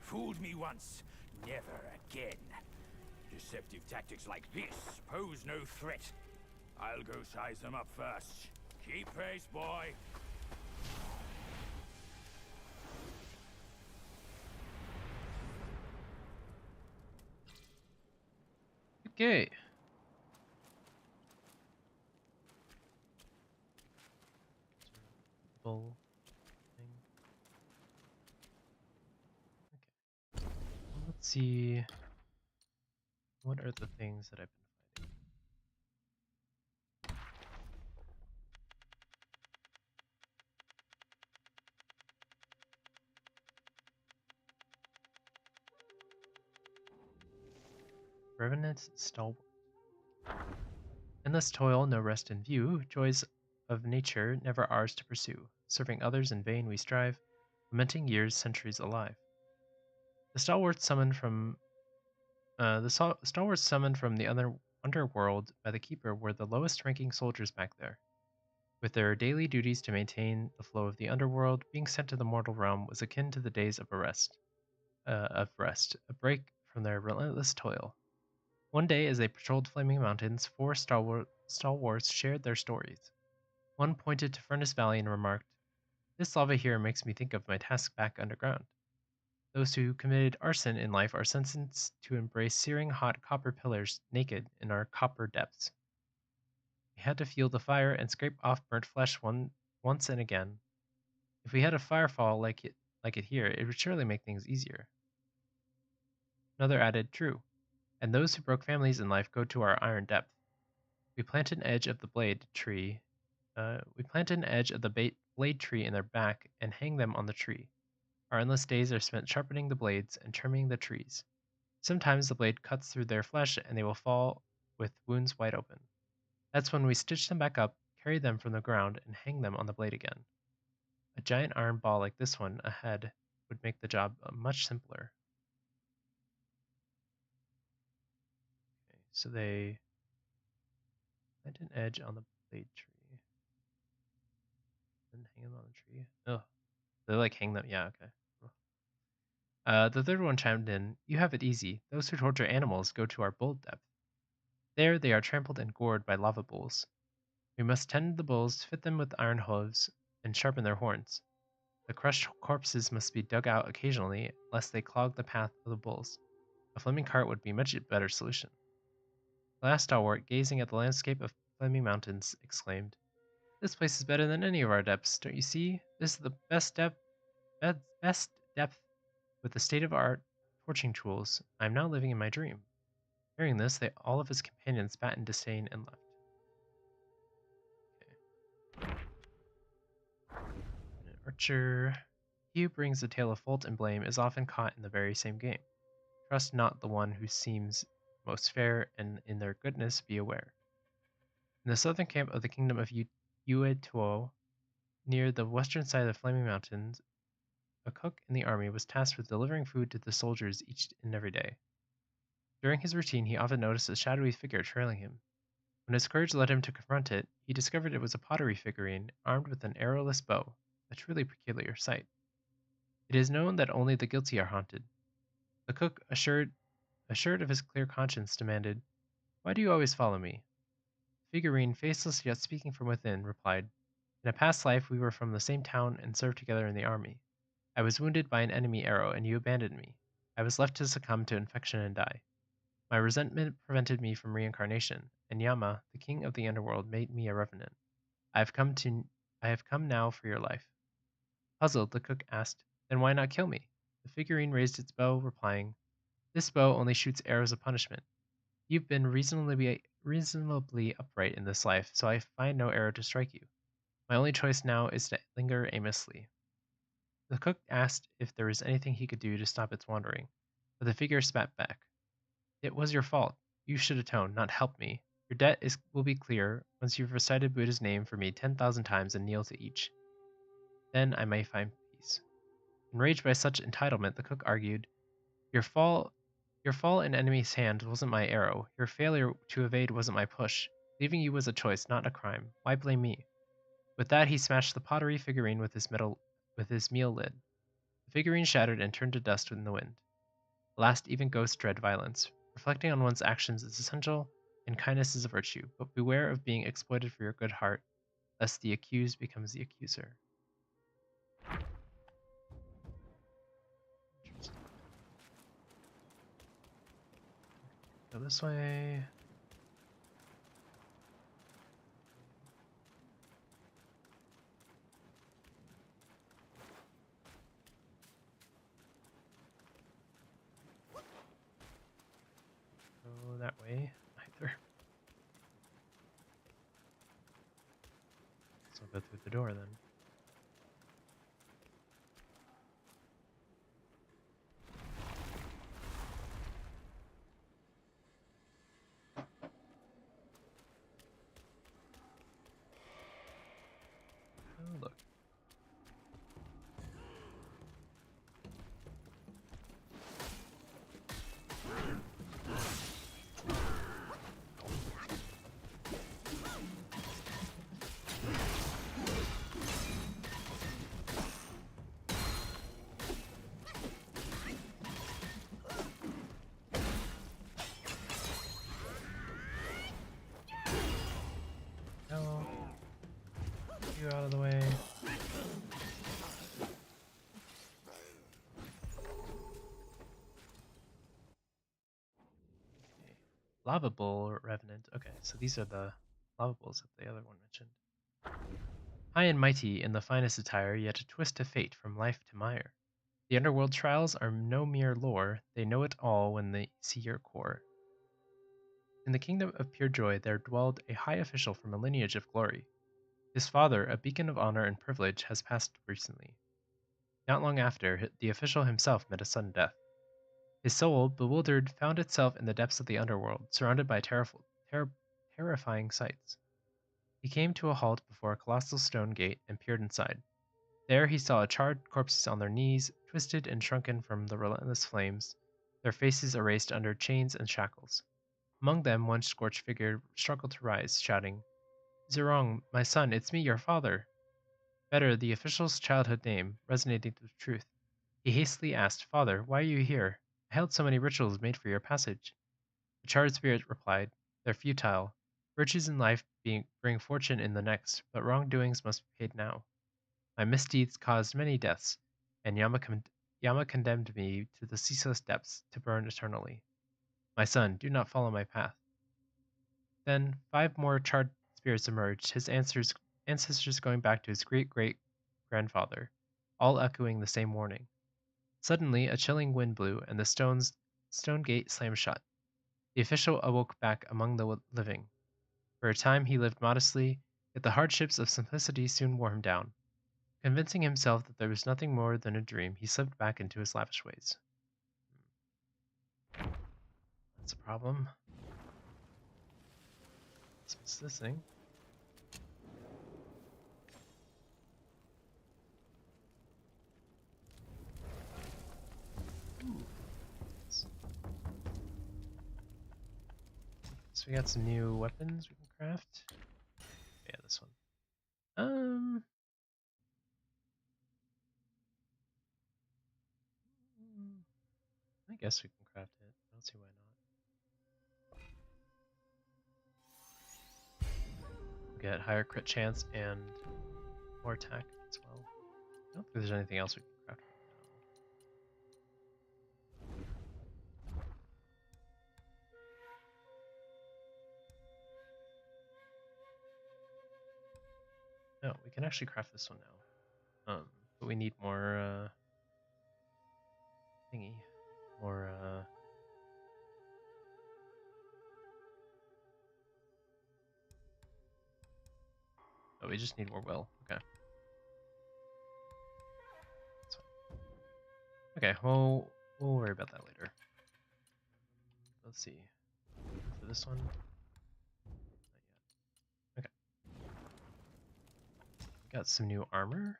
Fooled me once, never again. Deceptive tactics like this pose no threat. I'll go size them up first. Keep pace, boy. Okay. Bull thing. Okay. Well, let's see. What are the things that I've been fighting? Revenant Stalwart. Endless toil, no rest in view, joys of nature never ours to pursue. Serving others in vain we strive, lamenting years, centuries alive. The stalwarts summoned from the other underworld by the keeper were the lowest-ranking soldiers back there. With their daily duties to maintain the flow of the underworld, being sent to the mortal realm was akin to the days of rest, a break from their relentless toil. One day, as they patrolled Flaming Mountains, four stalwarts shared their stories. One pointed to Furnace Valley and remarked, "This lava here makes me think of my task back underground. Those who committed arson in life are sentenced to embrace searing hot copper pillars naked in our copper depths. We had to feel the fire and scrape off burnt flesh once and again. If we had a firefall like it here, it would surely make things easier." Another added, "True, and those who broke families in life go to our iron depth. We plant an edge of the blade tree. We plant an edge of the blade tree in their back and hang them on the tree. Our endless days are spent sharpening the blades and trimming the trees. Sometimes the blade cuts through their flesh and they will fall with wounds wide open. That's when we stitch them back up, carry them from the ground, and hang them on the blade again. A giant iron ball like this one ahead would make the job much simpler." Okay, so they plant an edge on the blade tree and hang them on the tree. Oh, they like hang them. Yeah, okay. The third one chimed in, "You have it easy. Those who torture animals go to our bull depth. There they are trampled and gored by lava bulls. We must tend the bulls, fit them with iron hooves, and sharpen their horns. The crushed corpses must be dug out occasionally, lest they clog the path of the bulls. A flaming cart would be a much better solution." The last stalwart, gazing at the landscape of flaming mountains, exclaimed, "This place is better than any of our depths, don't you see? This is the best depth with the state-of-art torching tools. I am now living in my dream." Hearing this, all of his companions spat in disdain and left. An archer. He who brings the tale of fault and blame is often caught in the very same game. Trust not the one who seems most fair, and in their goodness be aware. In the southern camp of the kingdom of Yuetuo, near the western side of the Flaming Mountains, a cook in the army was tasked with delivering food to the soldiers each and every day. During his routine, he often noticed a shadowy figure trailing him. When his courage led him to confront it, he discovered it was a pottery figurine armed with an arrowless bow, a truly peculiar sight. It is known that only the guilty are haunted. The cook, assured of his clear conscience, demanded, "Why do you always follow me?" The figurine, faceless yet speaking from within, replied, "In a past life we were from the same town and served together in the army. I was wounded by an enemy arrow and you abandoned me. I was left to succumb to infection and die. My resentment prevented me from reincarnation, and Yama, the king of the underworld, made me a revenant. I have come now for your life." Puzzled, the cook asked, Then why not kill me? The figurine raised its bow, replying, This bow only shoots arrows of punishment. You've been reasonably upright in this life, so I find no arrow to strike you. My only choice now is to linger aimlessly. The cook asked if there was anything he could do to stop its wandering, but the figure spat back. It was your fault. You should atone, not help me. Your will be clear once you've recited Buddha's name for me 10,000 times and kneel to each. Then I may find peace. Enraged by such entitlement, the cook argued, Your fall in enemy's hand wasn't my arrow. Your failure to evade wasn't my push. Leaving you was a choice, not a crime. Why blame me? With that, he smashed the pottery figurine with his meal lid. The figurine shattered and turned to dust in the wind. Last, even ghosts dread violence. Reflecting on one's actions is essential, and kindness is a virtue, but beware of being exploited for your good heart, lest the accused becomes the accuser. Interesting. Go this way. Go that way. Either. So I'll go through the door then. Oh, look. No. You out of the way. Lava Bowl Revenant. Okay, so these are the lava bowls that the other one mentioned. High and mighty in the finest attire, yet a twist of fate from life to mire. The underworld trials are no mere lore, they know it all when they see your core. In the kingdom of pure joy there dwelled a high official from a lineage of glory. His father, a beacon of honor and privilege, has passed recently. Not long after, the official himself met a sudden death. His soul, bewildered, found itself in the depths of the underworld, surrounded by terrifying sights. He came to a halt before a colossal stone gate and peered inside. There he saw charred corpses on their knees, twisted and shrunken from the relentless flames, their faces erased under chains and shackles. Among them, one scorched figure struggled to rise, shouting, Zerong, my son, it's me, your father. Better, the official's childhood name, resonated with truth. He hastily asked, Father, why are you here? I held so many rituals made for your passage. The charred spirit replied, They're futile. Virtues in life bring fortune in the next, but wrongdoings must be paid now. My misdeeds caused many deaths, and Yama condemned me to the ceaseless depths to burn eternally. My son, do not follow my path. Then 5 more charred spirits emerged, his ancestors going back to his great grandfather, all echoing the same warning. Suddenly, a chilling wind blew, and the stone gate slammed shut. The official awoke back among the living. For a time he lived modestly, yet the hardships of simplicity soon wore him down. Convincing himself that there was nothing more than a dream, he slipped back into his lavish ways. That's a problem. So what's this thing? So we got some new weapons we can craft. Yeah, this one. I guess we can craft it. I don't see why not. Get higher crit chance and more attack as well. I don't think there's anything else we can craft right now. No, we can actually craft this one now. But we need more thingy. Or oh, we just need more will. Okay. That's fine. Okay, well, we'll worry about that later. Let's see. For this one, not yet. Okay. We got some new armor.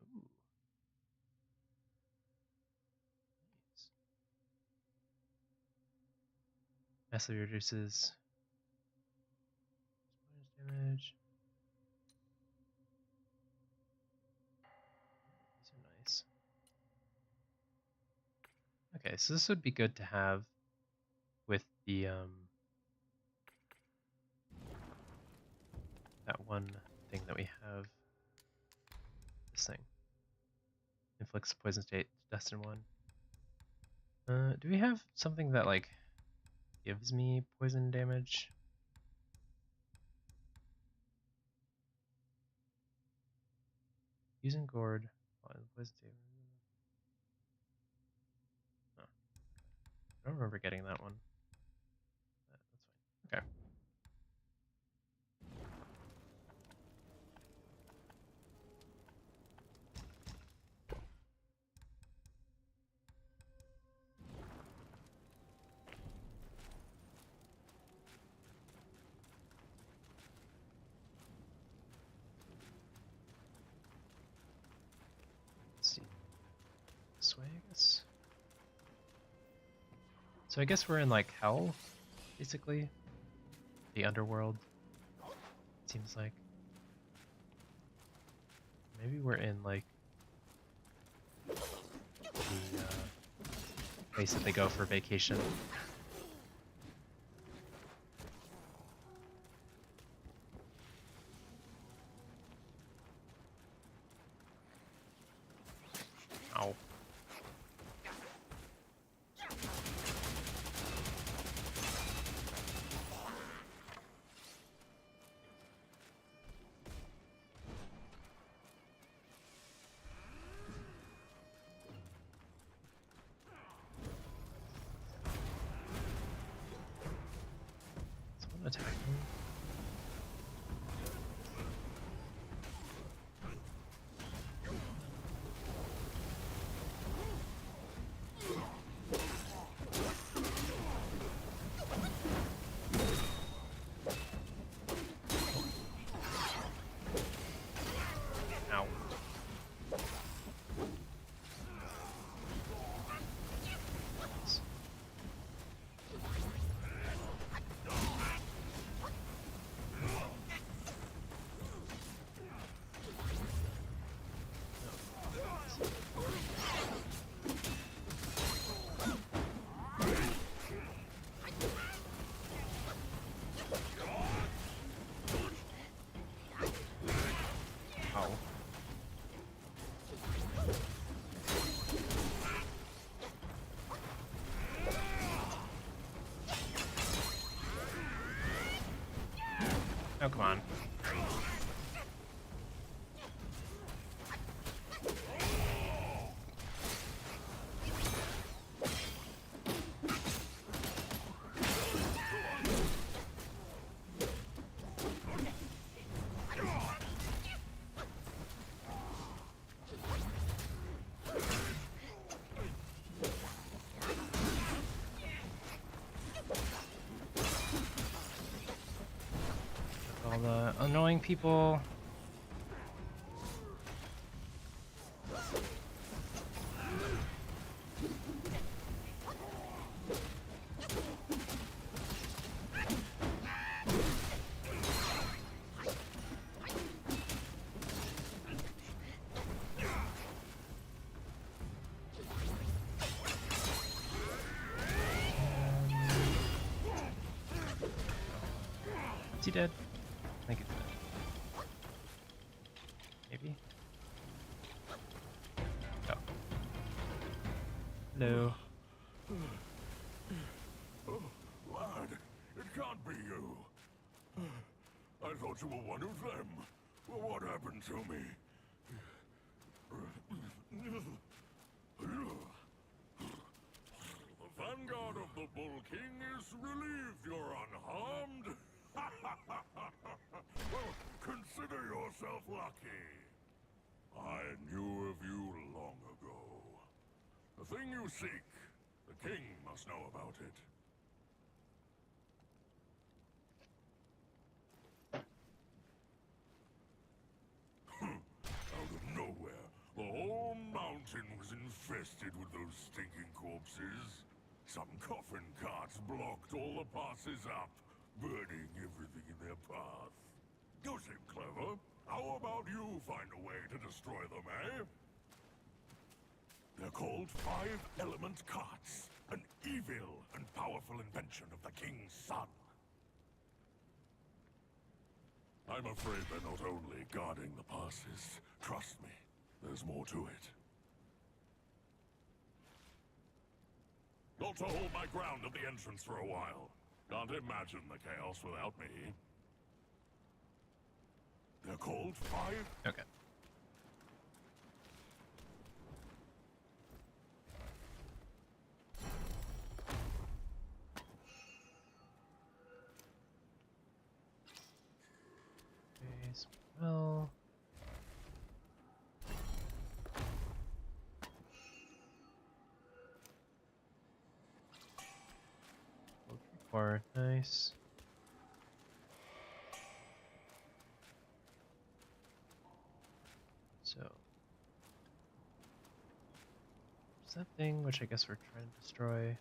Ooh. Nice. Massively reduces damage. These are nice. Okay, so this would be good to have with the that one thing that we have. This thing inflicts poison state to Destin 1. Do we have something that like gives me poison damage? Using gourd. Poison state. Oh, I don't remember getting that one. That's fine. Okay. Let's see. This way, I guess. So I guess we're in like hell, basically. The underworld. Seems like. Maybe we're in like the place that they go for vacation. Ow. Someone attack me. Ow. Ow. Oh, come on. All the annoying people. Is he dead? I think he's dead. Maybe. Oh. Hello. Lad, it can't be you. I thought you were one of them. Well, what happened to me? vanguard of the Bull King is relieved you're unharmed. Well, consider yourself lucky. I knew of you long ago. The thing you seek, the king must know about it. Out of nowhere, the whole mountain was infested with those stinking corpses. Some coffin carts blocked all the passes up, burning everything in their path. You seem clever. How about you find a way to destroy them, eh? They're called Five-Element Carts, an evil and powerful invention of the King's son. I'm afraid they're not only guarding the passes. Trust me, there's more to it. Got to hold my ground at the entrance for a while. Can't imagine the chaos without me. They're called Five... Okay. Okay, well... Or nice. So there's that thing which I guess we're trying to destroy.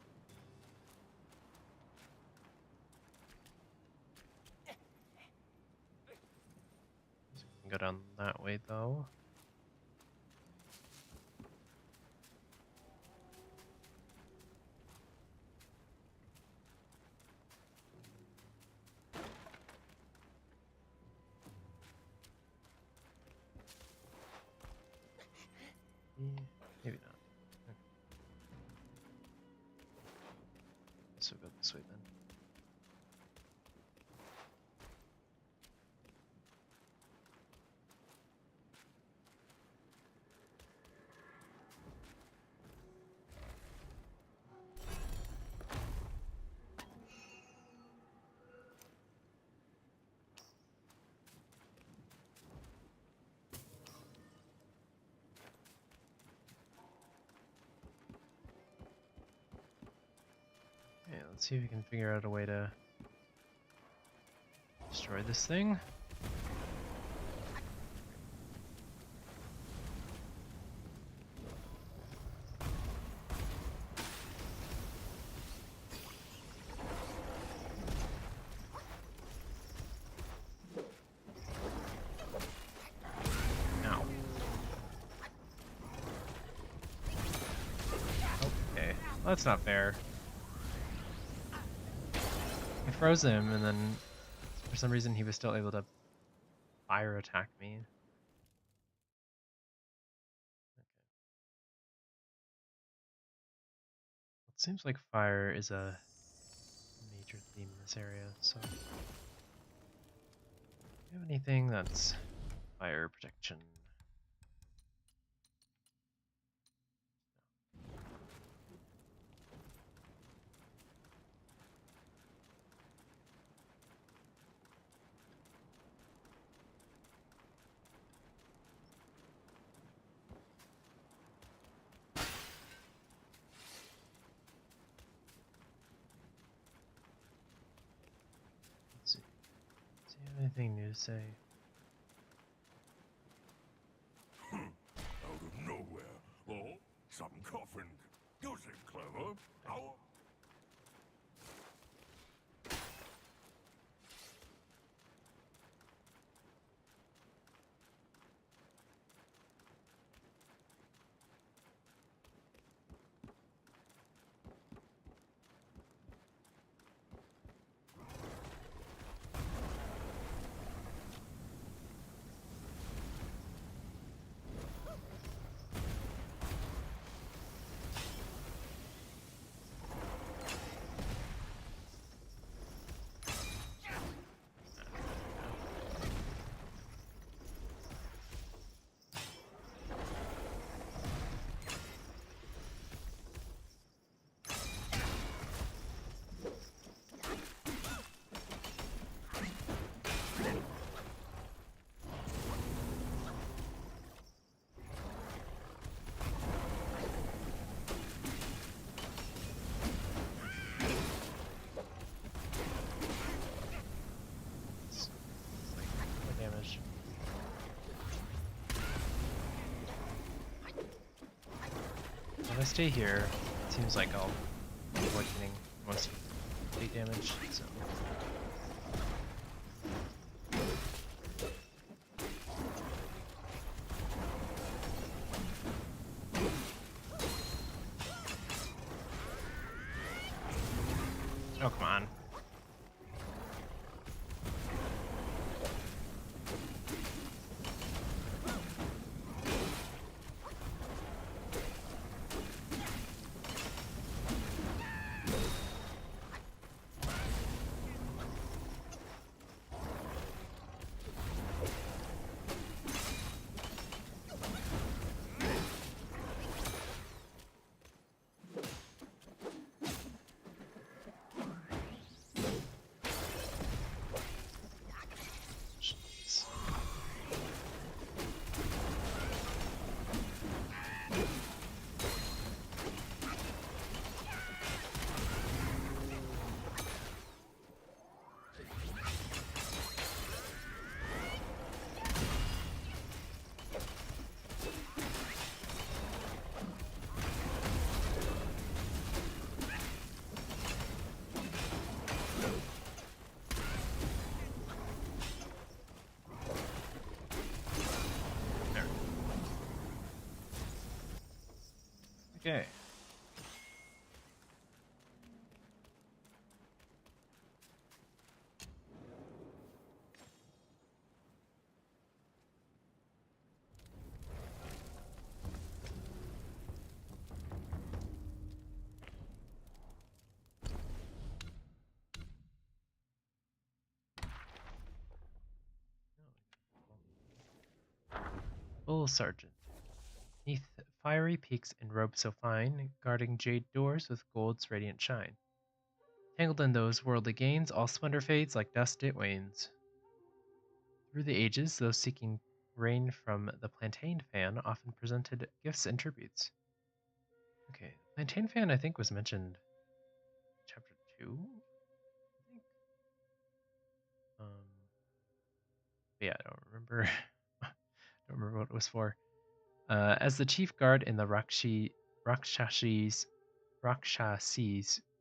So we can go down that way though. Maybe not. Okay. So we'll go this way then. Okay, let's see if we can figure out a way to destroy this thing. Ow. Okay, well, that's not fair. I froze him, and then for some reason he was still able to fire attack me. Okay. It seems like fire is a major theme in this area, so do you have anything that's fire protection? Let's see. Do you have anything new to say? Out of nowhere. Oh, some coffin. You seem clever. How... I stay here, it seems like I'll avoid getting most of the damage, so. Oh, come on. Jeez. There. Okay. Bull Sergeant. Neath fiery peaks in robe so fine, guarding jade doors with gold's radiant shine. Tangled in those worldly gains, all splendor fades, like dust it wanes. Through the ages, those seeking rain from the plantain fan often presented gifts and tributes. Okay, plantain fan I think was mentioned chapter 2, I think. Um, but yeah, I don't remember. don't remember what it was for. As the chief guard in the Rakshasi's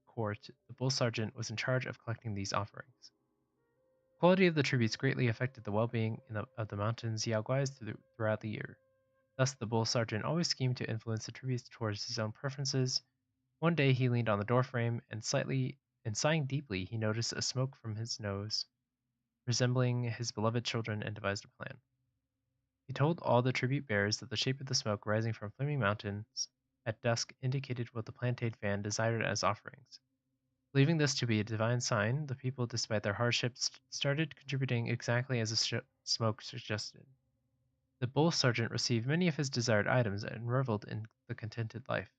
court, the bull sergeant was in charge of collecting these offerings. Quality of the tributes greatly affected the well-being of the mountain's Yaoguais throughout the year. Thus, the bull sergeant always schemed to influence the tributes towards his own preferences. One day, he leaned on the doorframe and sighing deeply, he noticed a smoke from his nose, resembling his beloved children, and devised a plan. He told all the tribute bearers that the shape of the smoke rising from flaming mountains at dusk indicated what the plantain fan desired as offerings. Believing this to be a divine sign, the people, despite their hardships, started contributing exactly as the smoke suggested. The bull sergeant received many of his desired items and reveled in the contented life.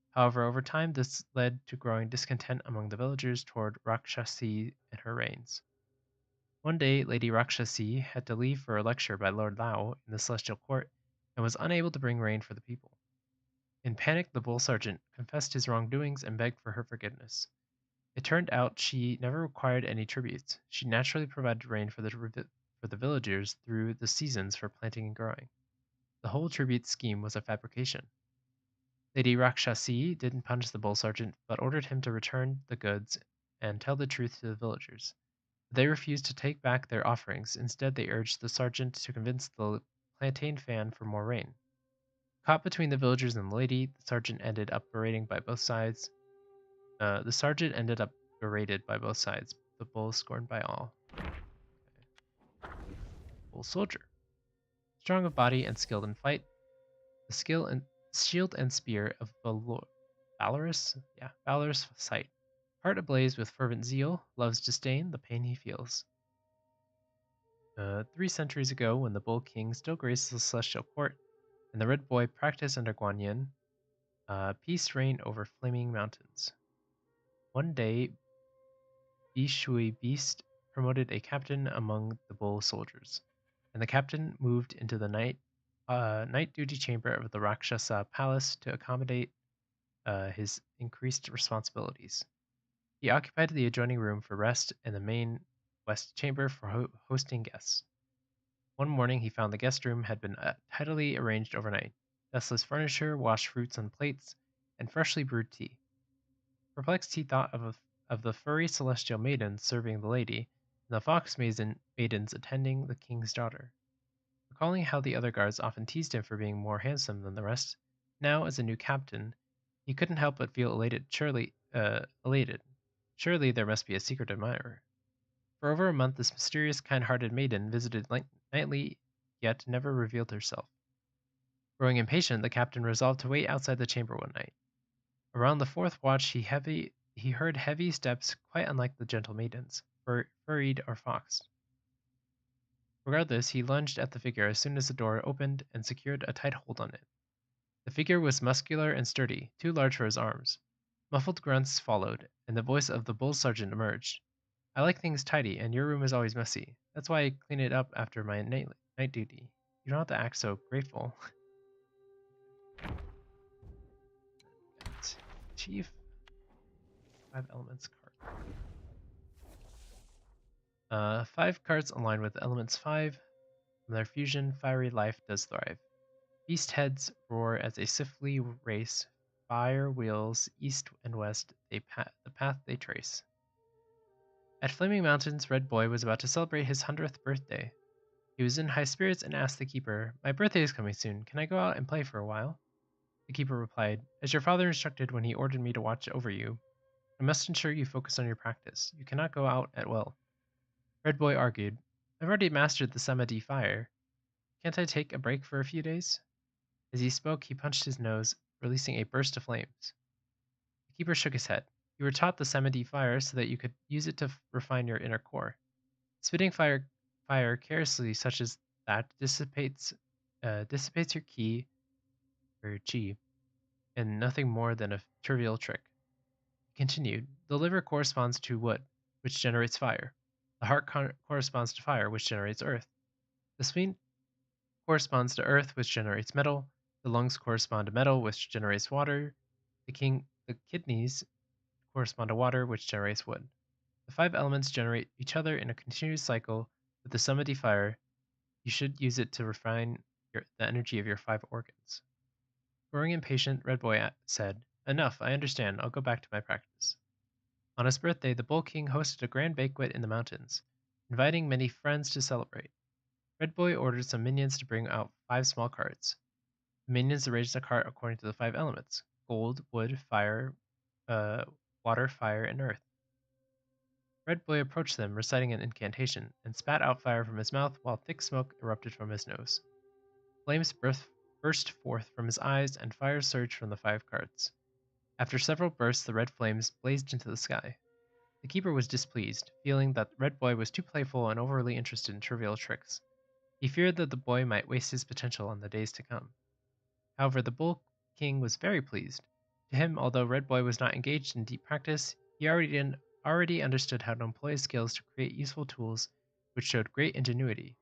However, over time, this led to growing discontent among the villagers toward Rakshasi and her reigns. One day, Lady Rakshasi had to leave for a lecture by Lord Lao in the celestial court and was unable to bring rain for the people. In panic, the bull sergeant confessed his wrongdoings and begged for her forgiveness. It turned out she never required any tributes. She naturally provided rain for the villagers through the seasons for planting and growing. The whole tribute scheme was a fabrication. Lady Rakshasi didn't punish the bull sergeant, but ordered him to return the goods and tell the truth to the villagers. They refused to take back their offerings. Instead, they urged the sergeant to convince the plantain fan for more rain. Caught between the villagers and the lady, the sergeant ended up berated by both sides. The bull scorned by all. Bull soldier. Strong of body and skilled in fight, the skill and shield and spear of valorous sight. Heart ablaze with fervent zeal, love's disdain, the pain he feels. 3 centuries ago, when the Bull King still graced the celestial court, and the Red Boy practiced under Guanyin, peace reigned over flaming mountains. One day, Bishui Beast promoted a captain among the Bull soldiers, and the captain moved into the night duty chamber of the Rakshasa palace to accommodate his increased responsibilities. He occupied the adjoining room for rest and the main west chamber for hosting guests. One morning he found the guest room had been tidily arranged overnight. Dustless furniture, washed fruits on plates, and freshly brewed tea. Perplexed, he thought of the furry celestial maidens serving the lady, and the fox maidens attending the king's daughter. Recalling how the other guards often teased him for being more handsome than the rest, now as a new captain, he couldn't help but feel elated. Surely there must be a secret admirer. For over a month, this mysterious, kind-hearted maiden visited nightly, yet never revealed herself. Growing impatient, the captain resolved to wait outside the chamber one night. Around the fourth watch, he heard heavy steps quite unlike the gentle maidens, furried or foxed. Regardless, he lunged at the figure as soon as the door opened and secured a tight hold on it. The figure was muscular and sturdy, too large for his arms. Muffled grunts followed, and the voice of the bull sergeant emerged. I like things tidy, and your room is always messy. That's why I clean it up after my night duty. You don't have to act so grateful. Chief 5 elements card. 5 cards aligned with elements 5. From their fusion, fiery life does thrive. Beast heads roar as they swiftly race. Fire wheels east and west, the path they trace. At Flaming Mountains, Red Boy was about to celebrate his 100th birthday. He was in high spirits and asked the keeper, "My birthday is coming soon. Can I go out and play for a while?" The keeper replied, "As your father instructed when he ordered me to watch over you, I must ensure you focus on your practice. You cannot go out at will." Red Boy argued, "I've already mastered the Samadhi fire. Can't I take a break for a few days?" As he spoke, he punched his nose, releasing a burst of flames. The keeper shook his head. "You were taught the Samadhi fire so that you could use it to refine your inner core. Spitting fire carelessly such as that dissipates your ki or your chi, and nothing more than a trivial trick." He continued, "The liver corresponds to wood, which generates fire. The heart corresponds to fire, which generates earth. The spleen corresponds to earth, which generates metal. The lungs correspond to metal, which generates water. The kidneys correspond to water, which generates wood. The 5 elements generate each other in a continuous cycle. With the Samadhi fire, you should use it to refine the energy of your 5 organs." Growing impatient, Red Boy said, "Enough, I understand. I'll go back to my practice." On his birthday, the Bull King hosted a grand banquet in the mountains, inviting many friends to celebrate. Red Boy ordered some minions to bring out 5 small carts. The minions arranged the cart according to the 5 elements: gold, wood, fire, water, fire, and earth. Red Boy approached them, reciting an incantation, and spat out fire from his mouth while thick smoke erupted from his nose. Flames burst forth from his eyes, and fire surged from the 5 carts. After several bursts, the red flames blazed into the sky. The keeper was displeased, feeling that Red Boy was too playful and overly interested in trivial tricks. He feared that the boy might waste his potential in the days to come. However, the Bull King was very pleased. To him, although Red Boy was not engaged in deep practice, he already understood how to employ his skills to create useful tools which showed great ingenuity.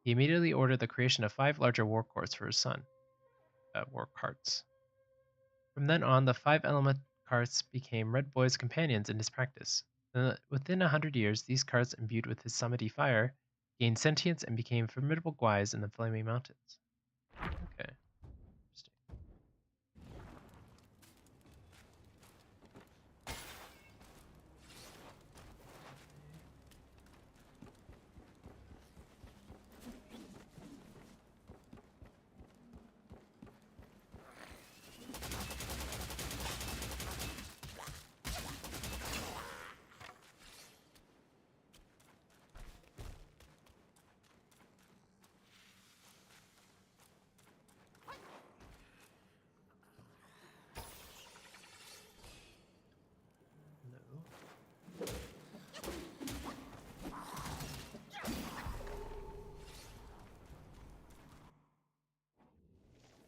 He immediately ordered the creation of 5 larger war courts for his son. War carts. From then on, the 5 element carts became Red Boy's companions in his practice. Within 100 years, these carts, imbued with his Samadhi fire, gained sentience and became formidable guys in the Flaming Mountains. Okay. Interesting. No.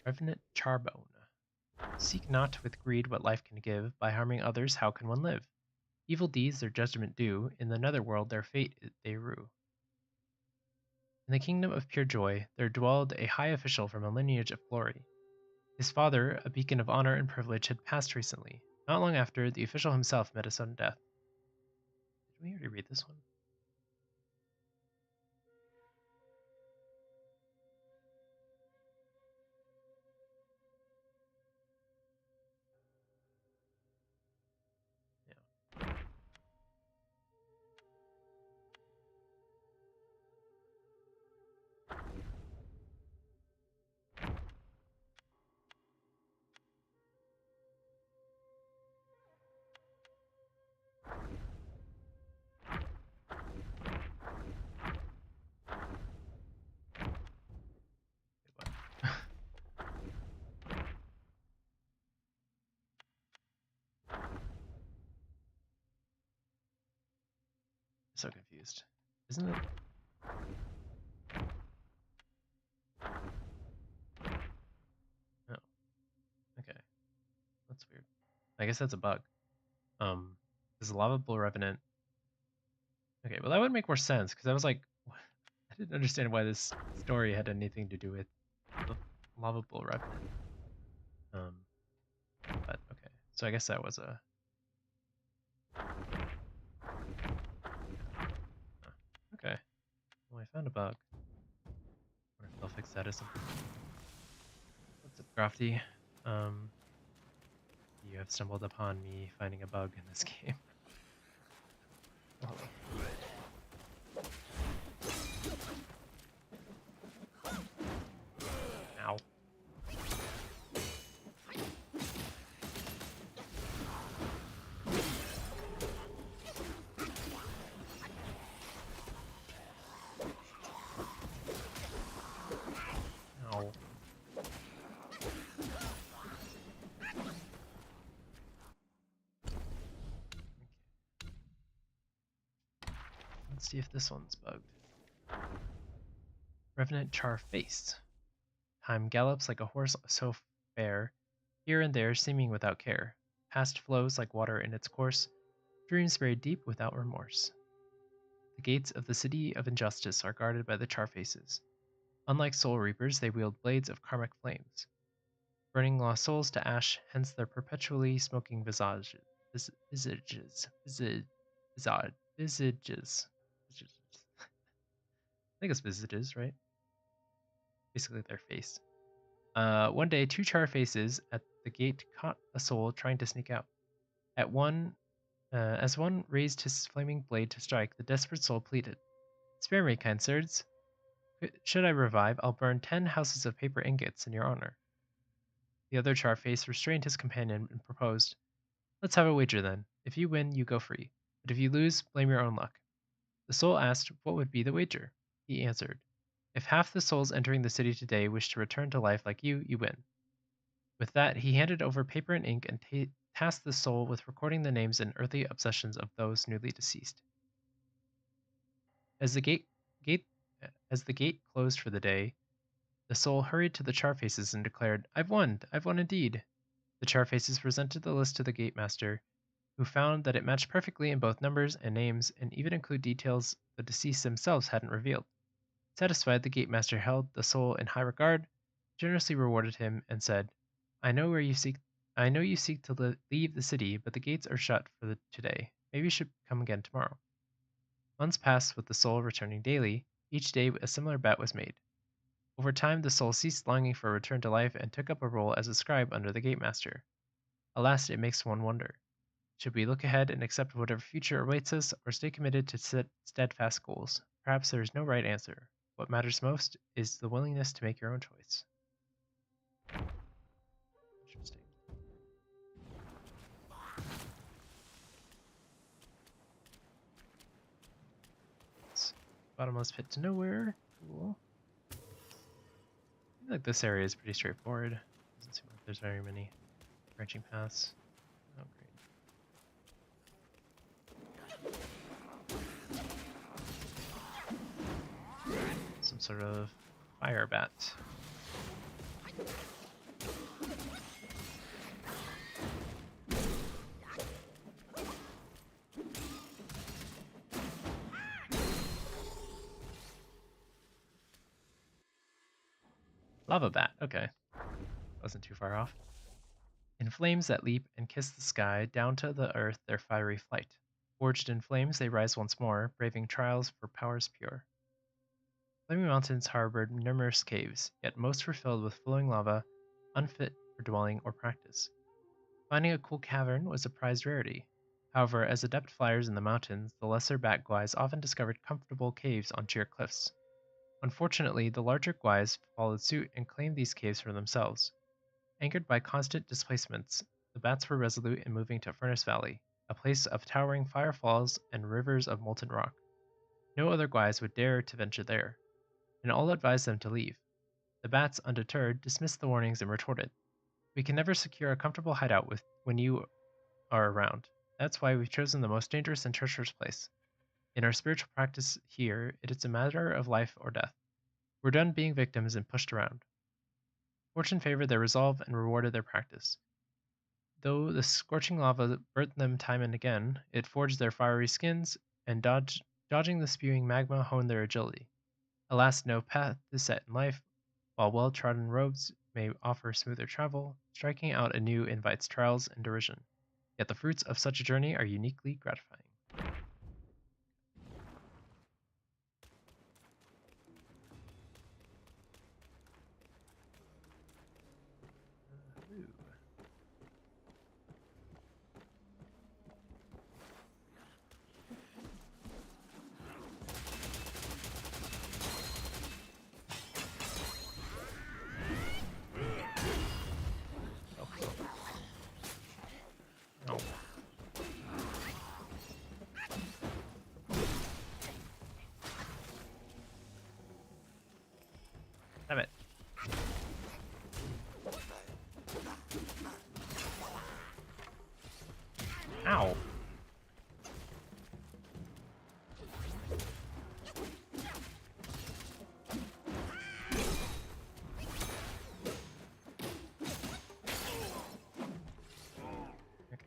Revenant Charbone. Seek not with greed what life can give. By harming others, how can one live? Evil deeds their judgment due. In the netherworld, their fate they rue. In the kingdom of pure joy, there dwelled a high official from a lineage of glory. His father, a beacon of honor and privilege, had passed recently. Not long after, the official himself met a sudden death. Did we already read this one? so confused. Isn't it? Oh, okay. That's weird. I guess that's a bug. Is a lava bull revenant? Okay, well that would make more sense because I was like, I didn't understand why this story had anything to do with the lava bull revenant. Um, but okay, so I guess that was a. Okay, well I found a bug. I wonder if they'll fix that or something. What's up, Crafty? Um, you have stumbled upon me finding a bug in this game. Oh, hello. Ow. Ow. Let's see if this one's bugged. Revenant Char Face. Time gallops like a horse so fair, here and there seeming without care. Past flows like water in its course, dreams buried deep without remorse. The gates of the city of injustice are guarded by the Charfaces. Unlike soul reapers, they wield blades of karmic flames, burning lost souls to ash, hence their perpetually smoking visages. Visages. Visages. I think it's visages, right? Basically their face. One day, two char faces at the gate caught a soul trying to sneak out. As one raised his flaming blade to strike, the desperate soul pleaded, "Spare me, kind sirs. Should I revive, I'll burn 10 houses of paper ingots in your honor." The other char face restrained his companion and proposed, "Let's have a wager then. If you win, you go free. But if you lose, blame your own luck." The soul asked what would be the wager. He answered, "If half the souls entering the city today wish to return to life like you win." With that, he handed over paper and ink and tasked the soul with recording the names and earthly obsessions of those newly deceased. As the gate as the gate closed for the day, the soul hurried to the Charfaces and declared, "I've won! I've won indeed!" The Charfaces presented the list to the gate master, who found that it matched perfectly in both numbers and names, and even included details the deceased themselves hadn't revealed. Satisfied, the gate master held the soul in high regard, generously rewarded him, and said, "I know you seek to leave the city, but the gates are shut for today. Maybe you should come again tomorrow." Months passed with the soul returning daily. Each day a similar bet was made. Over time, the soul ceased longing for a return to life and took up a role as a scribe under the gate master. Alas, it makes one wonder. Should we look ahead and accept whatever future awaits us, or stay committed to steadfast goals? Perhaps there is no right answer. What matters most is the willingness to make your own choice. Interesting. Bottomless pit to nowhere. Cool. I feel like this area is pretty straightforward. Doesn't seem like there's very many branching paths. Oh, great. Some sort of fire bat. Lava bat, okay. Wasn't too far off. In flames that leap and kiss the sky, down to the earth their fiery flight. Forged in flames they rise once more, braving trials for powers pure. Flaming mountains harbored numerous caves, yet most were filled with flowing lava, unfit for dwelling or practice. Finding a cool cavern was a prized rarity. However, as adept flyers in the mountains, the lesser bat guais often discovered comfortable caves on sheer cliffs. Unfortunately, the larger guais followed suit and claimed these caves for themselves. Anchored by constant displacements, the bats were resolute in moving to Furnace Valley, a place of towering firefalls and rivers of molten rock. No other guais would dare to venture there, and all advised them to leave. The bats, undeterred, dismissed the warnings and retorted, "We can never secure a comfortable hideout when you are around. That's why we've chosen the most dangerous and treacherous place." In our spiritual practice here, it is a matter of life or death. We're done being victims and pushed around. Fortune favored their resolve and rewarded their practice. Though the scorching lava burnt them time and again, it forged their fiery skins, and dodging the spewing magma honed their agility. Alas, no path is set in life. While well-trodden roads may offer smoother travel, striking out anew invites trials and derision. Yet the fruits of such a journey are uniquely gratifying. Ooh. Oh, oh. Damn it. Ow. Okay.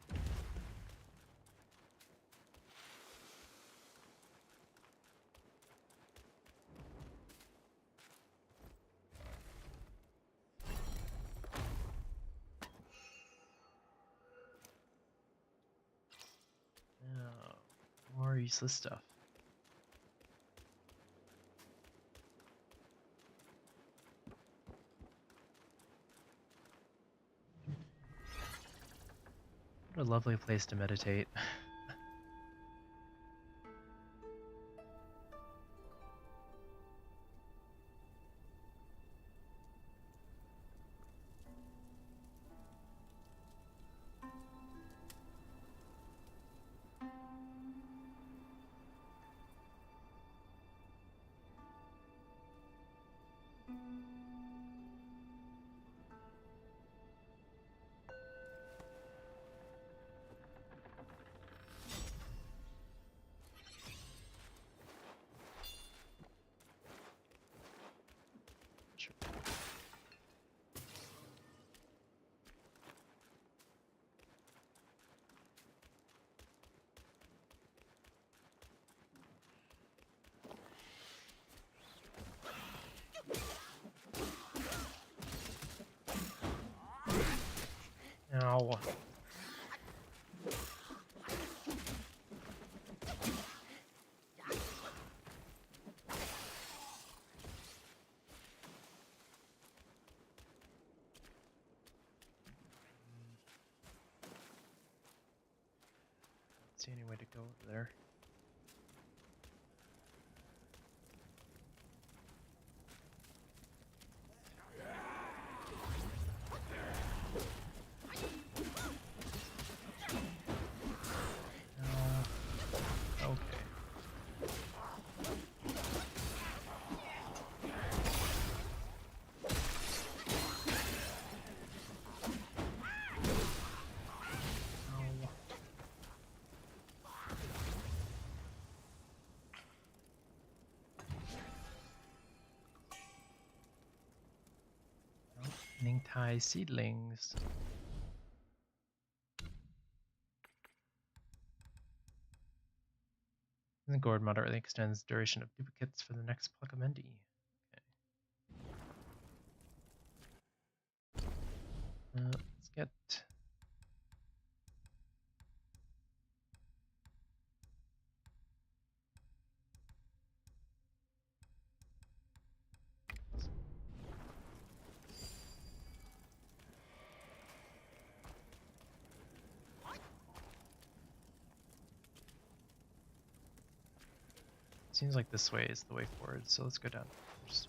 Oh, more useless stuff. What a lovely place to meditate. Sure. Ow. Don't see any way to go over there. Okay. Ow. Ningtai seedlings. The gourd moderately extends duration of duplicates for the next Pluckamendi. Okay. Let's get. Seems like this way is the way forward, so let's go down first.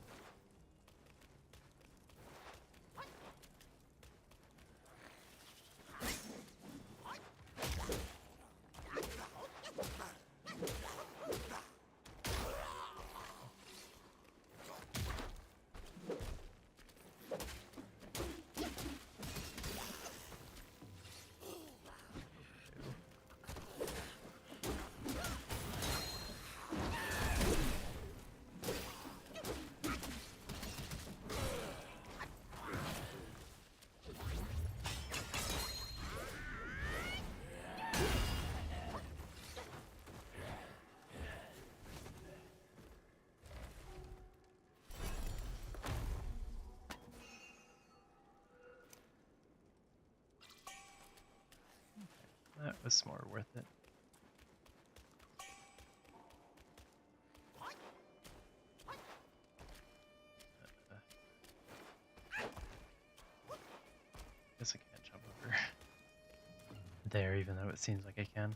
was more worth it. Guess I can't jump over there, even though it seems like I can.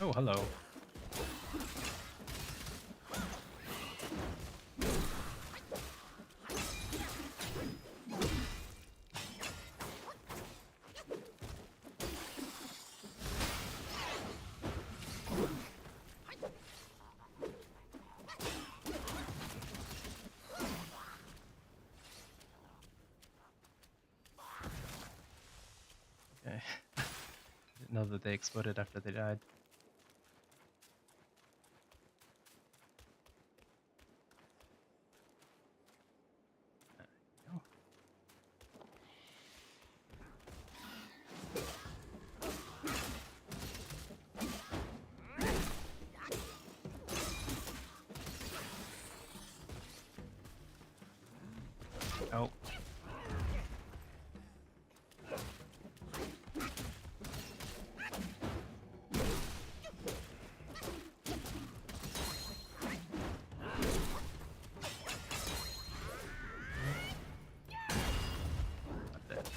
Oh, hello. Okay. Didn't know that they exploded after they died. There you go. Oh. Not dead.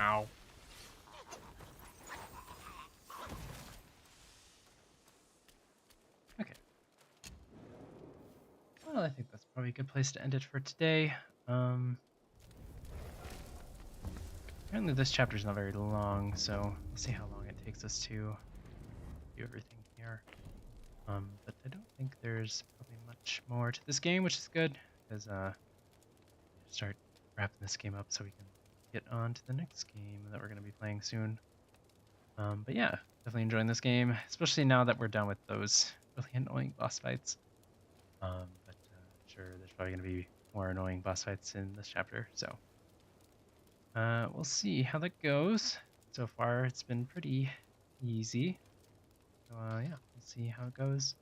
Ow. Okay. Well, I think that's probably a good place to end it for today. Apparently this chapter is not very long, so we'll see how long it takes us to do everything here. But I don't think there's probably much more to this game, which is good, because start wrapping this game up so we can get on to the next game that we're going to be playing soon. But yeah, definitely enjoying this game, especially now that we're done with those really annoying boss fights. But sure, there's probably going to be more annoying boss fights in this chapter, so we'll see how that goes. So far, it's been pretty easy. So yeah, we'll see how it goes.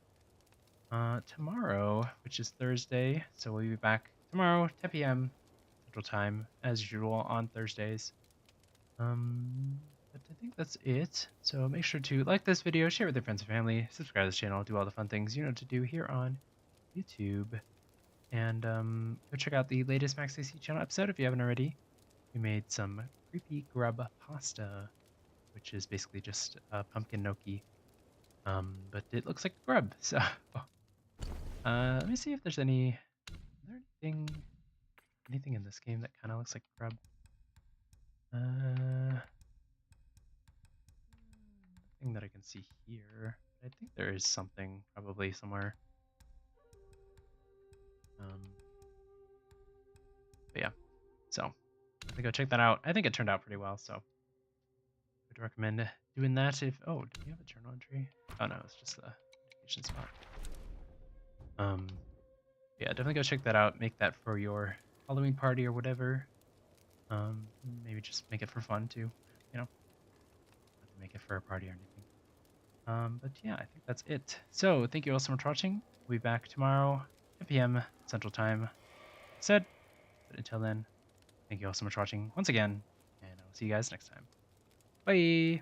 Tomorrow, which is Thursday, so we'll be back tomorrow, 10 p.m. Central Time, as usual on Thursdays. But I think that's it. So make sure to like this video, share it with your friends and family, subscribe to this channel, do all the fun things you know to do here on YouTube. And go check out the latest Max AC channel episode if you haven't already. We made some creepy grub pasta, which is basically just pumpkin gnocchi. But it looks like grub, so let me see if there's anything in this game that kind of looks like grub. Nothing that I can see here. I think there is something probably somewhere. But yeah, so go check that out. I think it turned out pretty well, so I would recommend doing that. If do you have a journal entry? Oh no, it's just the education spot. Yeah, definitely go check that out. Make that for your Halloween party or whatever. Maybe just make it for fun too. You know, not to make it for a party or anything. But yeah, I think that's it. So thank you all so much for watching. We'll be back tomorrow, 10 p.m. Central Time. Said, but until then, thank you all so much for watching once again, and I will see you guys next time. Bye.